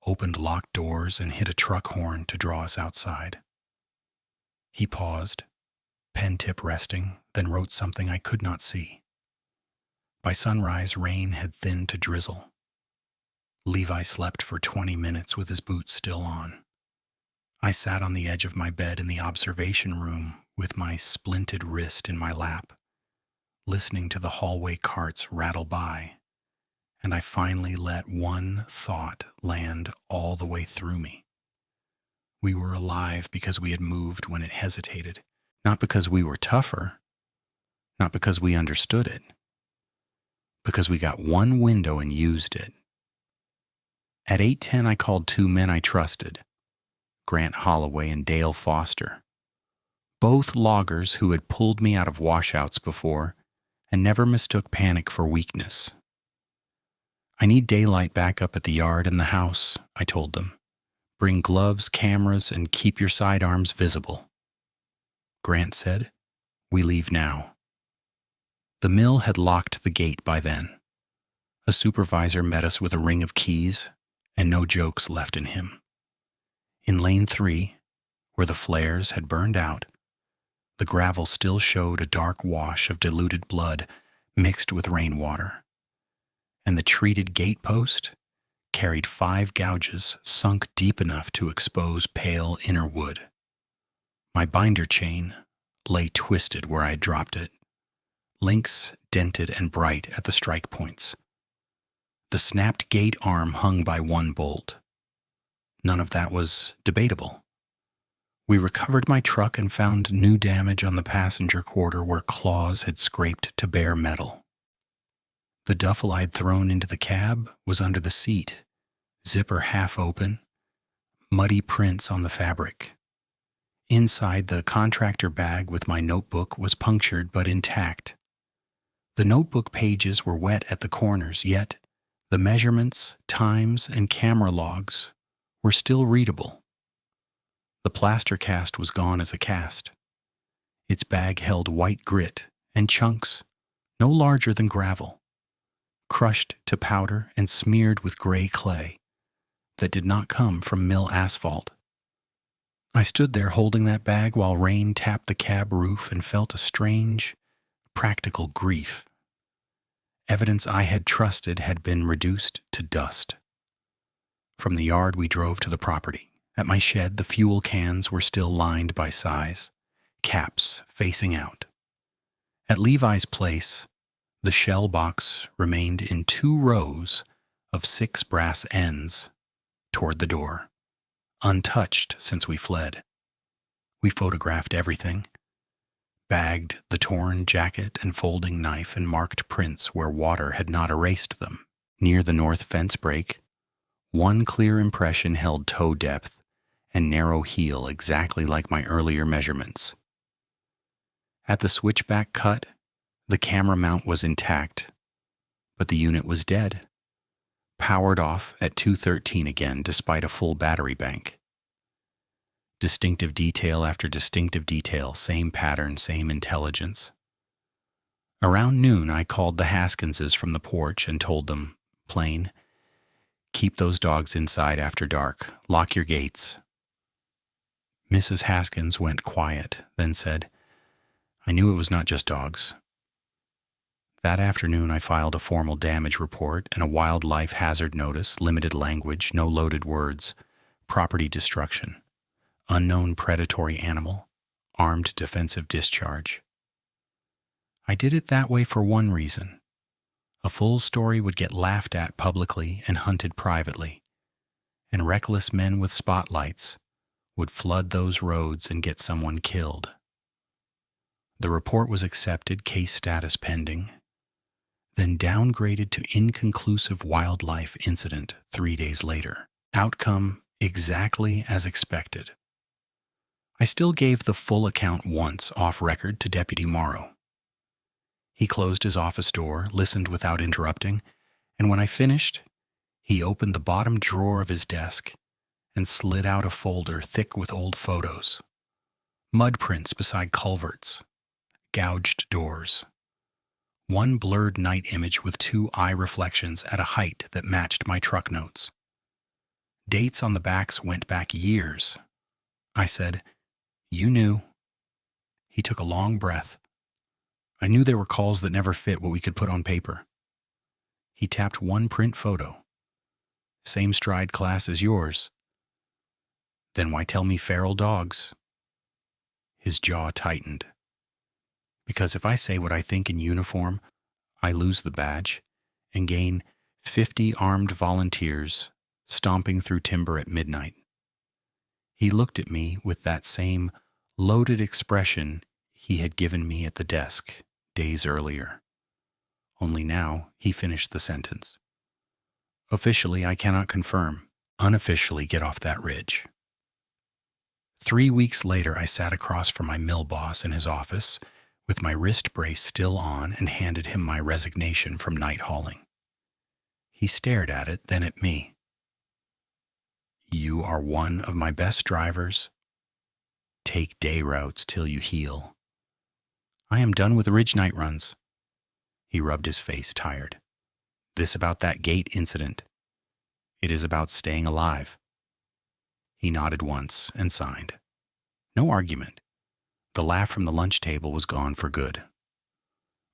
opened locked doors, and hit a truck horn to draw us outside." He paused, pen tip resting, then wrote something I could not see. By sunrise, rain had thinned to drizzle. Levi slept for 20 minutes with his boots still on. I sat on the edge of my bed in the observation room with my splinted wrist in my lap, listening to the hallway carts rattle by, and I finally let one thought land all the way through me. We were alive because we had moved when it hesitated, not because we were tougher, not because we understood it, because we got one window and used it. At 8:10, I called 2 men I trusted, Grant Holloway and Dale Foster, both loggers who had pulled me out of washouts before and never mistook panic for weakness. "I need daylight back up at the yard and the house," I told them. "Bring gloves, cameras, and keep your sidearms visible." Grant said, "We leave now." The mill had locked the gate by then. A supervisor met us with a ring of keys and no jokes left in him. In lane 3, where the flares had burned out, the gravel still showed a dark wash of diluted blood mixed with rainwater, and the treated gatepost carried 5 gouges sunk deep enough to expose pale inner wood. My binder chain lay twisted where I had dropped it, links dented and bright at the strike points. The snapped gate arm hung by one bolt. None of that was debatable. We recovered my truck and found new damage on the passenger quarter where claws had scraped to bare metal. The duffel I'd thrown into the cab was under the seat, zipper half open, muddy prints on the fabric. Inside, the contractor bag with my notebook was punctured but intact. The notebook pages were wet at the corners, yet the measurements, times, and camera logs were still readable. The plaster cast was gone as a cast. Its bag held white grit and chunks no larger than gravel, crushed to powder and smeared with gray clay that did not come from mill asphalt. I stood there holding that bag while rain tapped the cab roof and felt a strange, practical grief. Evidence I had trusted had been reduced to dust. From the yard we drove to the property. At my shed, the fuel cans were still lined by size, caps facing out. At Levi's place, The shell box remained in 2 rows of 6 brass ends toward the door, untouched since we fled. We photographed everything, bagged the torn jacket and folding knife, and marked prints where water had not erased them. Near the north fence break, one clear impression held toe depth and narrow heel exactly like my earlier measurements. At the switchback cut, the camera mount was intact, but the unit was dead, powered off at 2:13 again despite a full battery bank. Distinctive detail after distinctive detail, same pattern, same intelligence. Around noon, I called the Haskinses from the porch and told them, plain, keep those dogs inside after dark, lock your gates. Mrs. Haskins went quiet, then said, I knew it was not just dogs. That afternoon, I filed a formal damage report and a wildlife hazard notice, limited language, no loaded words, property destruction, unknown predatory animal, armed defensive discharge. I did it that way for one reason. A full story would get laughed at publicly and hunted privately, and reckless men with spotlights would flood those roads and get someone killed. The report was accepted, case status pending, then downgraded to inconclusive wildlife incident 3 days later. Outcome exactly as expected. I still gave the full account once off record to Deputy Morrow. He closed his office door, listened without interrupting, and when I finished, he opened the bottom drawer of his desk and slid out a folder thick with old photos, mud prints beside culverts, gouged doors, one blurred night image with 2 eye reflections at a height that matched my truck notes. Dates on the backs went back years. I said, You knew. He took a long breath. I knew there were calls that never fit what we could put on paper. He tapped one print photo. Same stride class as yours. Then why tell me feral dogs? His jaw tightened. Because if I say what I think in uniform, I lose the badge and gain 50 armed volunteers stomping through timber at midnight. He looked at me with that same loaded expression he had given me at the desk days earlier. Only now he finished the sentence. Officially, I cannot confirm. Unofficially, get off that ridge. 3 weeks later, I sat across from my mill boss in his office with my wrist brace still on and handed him my resignation from night hauling. He stared at it, then at me. You are one of my best drivers. Take day routes till you heal. I am done with ridge night runs. He rubbed his face, tired. This about that gate incident. It is about staying alive. He nodded once and signed. No argument. The laugh from the lunch table was gone for good.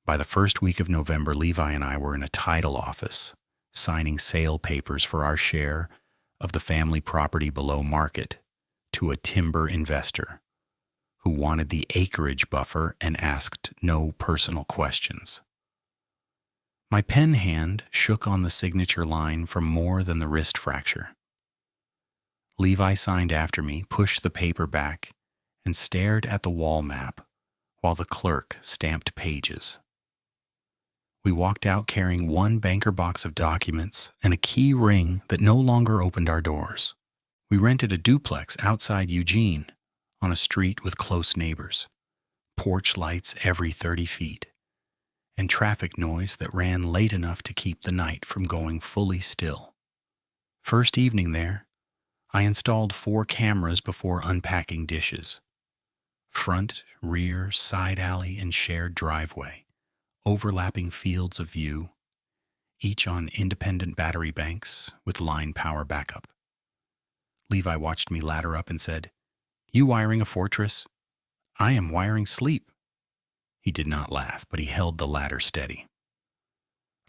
By the first week of November, Levi and I were in a title office, signing sale papers for our share of the family property below market to a timber investor who wanted the acreage buffer and asked no personal questions. My pen hand shook on the signature line from more than the wrist fracture. Levi signed after me, pushed the paper back, and stared at the wall map while the clerk stamped pages. We walked out carrying one banker box of documents and a key ring that no longer opened our doors. We rented a duplex outside Eugene on a street with close neighbors, porch lights every 30 feet, and traffic noise that ran late enough to keep the night from going fully still. First evening there, I installed 4 cameras before unpacking dishes. Front, rear, side alley, and shared driveway, overlapping fields of view, each on independent battery banks with line power backup. Levi watched me ladder up and said, You wiring a fortress? I am wiring sleep. He did not laugh, but he held the ladder steady.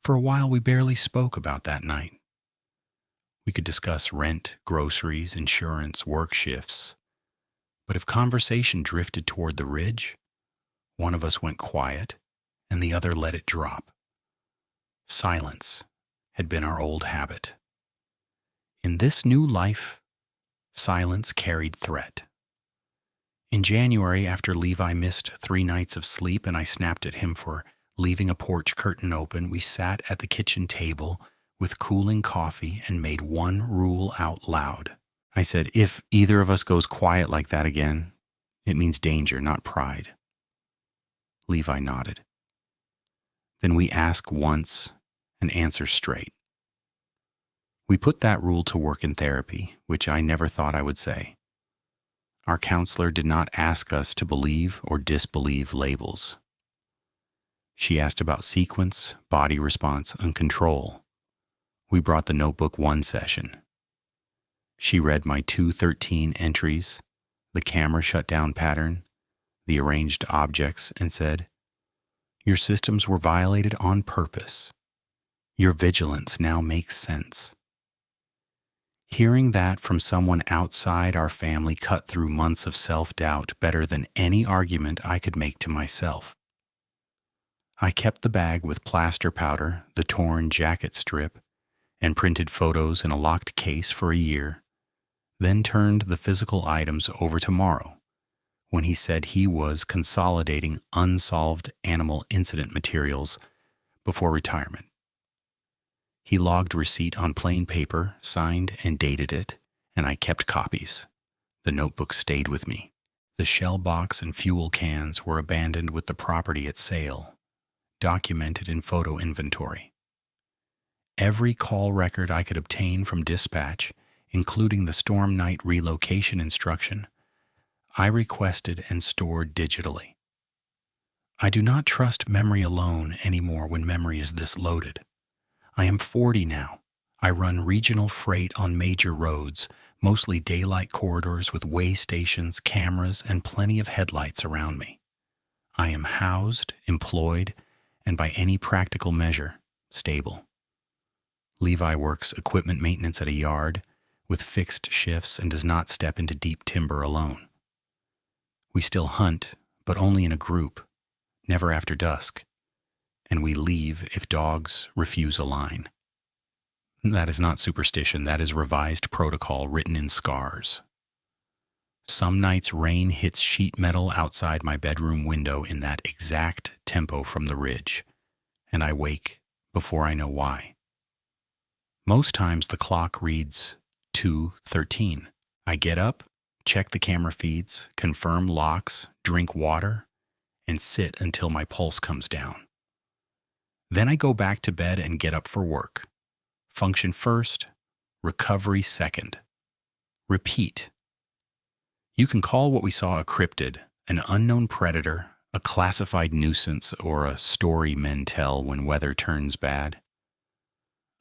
For a while, we barely spoke about that night. We could discuss rent, groceries, insurance, work shifts. But if conversation drifted toward the ridge, one of us went quiet and the other let it drop. Silence had been our old habit. In this new life, silence carried threat. In January, after Levi missed 3 nights of sleep and I snapped at him for leaving a porch curtain open, we sat at the kitchen table with cooling coffee and made one rule out loud. I said, if either of us goes quiet like that again, it means danger, not pride. Levi nodded. Then we ask once and answer straight. We put that rule to work in therapy, which I never thought I would say. Our counselor did not ask us to believe or disbelieve labels. She asked about sequence, body response, and control. We brought the notebook one session. She read my 213 entries, the camera shutdown pattern, the arranged objects, and said, "Your systems were violated on purpose. Your vigilance now makes sense." Hearing that from someone outside our family cut through months of self-doubt better than any argument I could make to myself. I kept the bag with plaster powder, the torn jacket strip, and printed photos in a locked case for a year, then turned the physical items over to Morrow when he said he was consolidating unsolved animal incident materials before retirement. He logged receipt on plain paper, signed and dated it, and I kept copies. The notebook stayed with me. The shell box and fuel cans were abandoned with the property at sale, documented in photo inventory. Every call record I could obtain from dispatch, including the storm night relocation instruction, I requested and stored digitally. I do not trust memory alone anymore when memory is this loaded. I am 40 now. I run regional freight on major roads, mostly daylight corridors with way stations, cameras, and plenty of headlights around me. I am housed, employed, and by any practical measure, stable. Levi works equipment maintenance at a yard with fixed shifts and does not step into deep timber alone. We still hunt, but only in a group, never after dusk, and we leave if dogs refuse a line. That is not superstition, that is revised protocol written in scars. Some nights rain hits sheet metal outside my bedroom window in that exact tempo from the ridge, and I wake before I know why. Most times the clock reads 2:13. I get up, check the camera feeds, confirm locks, drink water, and sit until my pulse comes down. Then I go back to bed and get up for work. Function first, recovery second. Repeat. You can call what we saw a cryptid, an unknown predator, a classified nuisance, or a story men tell when weather turns bad.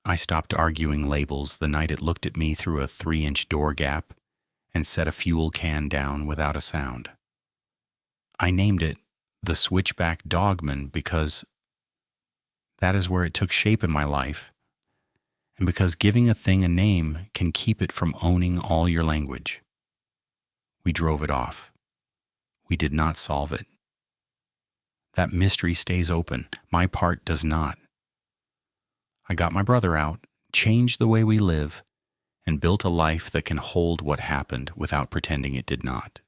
I stopped arguing labels the night it looked at me through a 3-inch door gap and set a fuel can down without a sound. I named it the Switchback Dogman because that is where it took shape in my life, and because giving a thing a name can keep it from owning all your language. We drove it off. We did not solve it. That mystery stays open. My part does not. I got my brother out, changed the way we live, and built a life that can hold what happened without pretending it did not.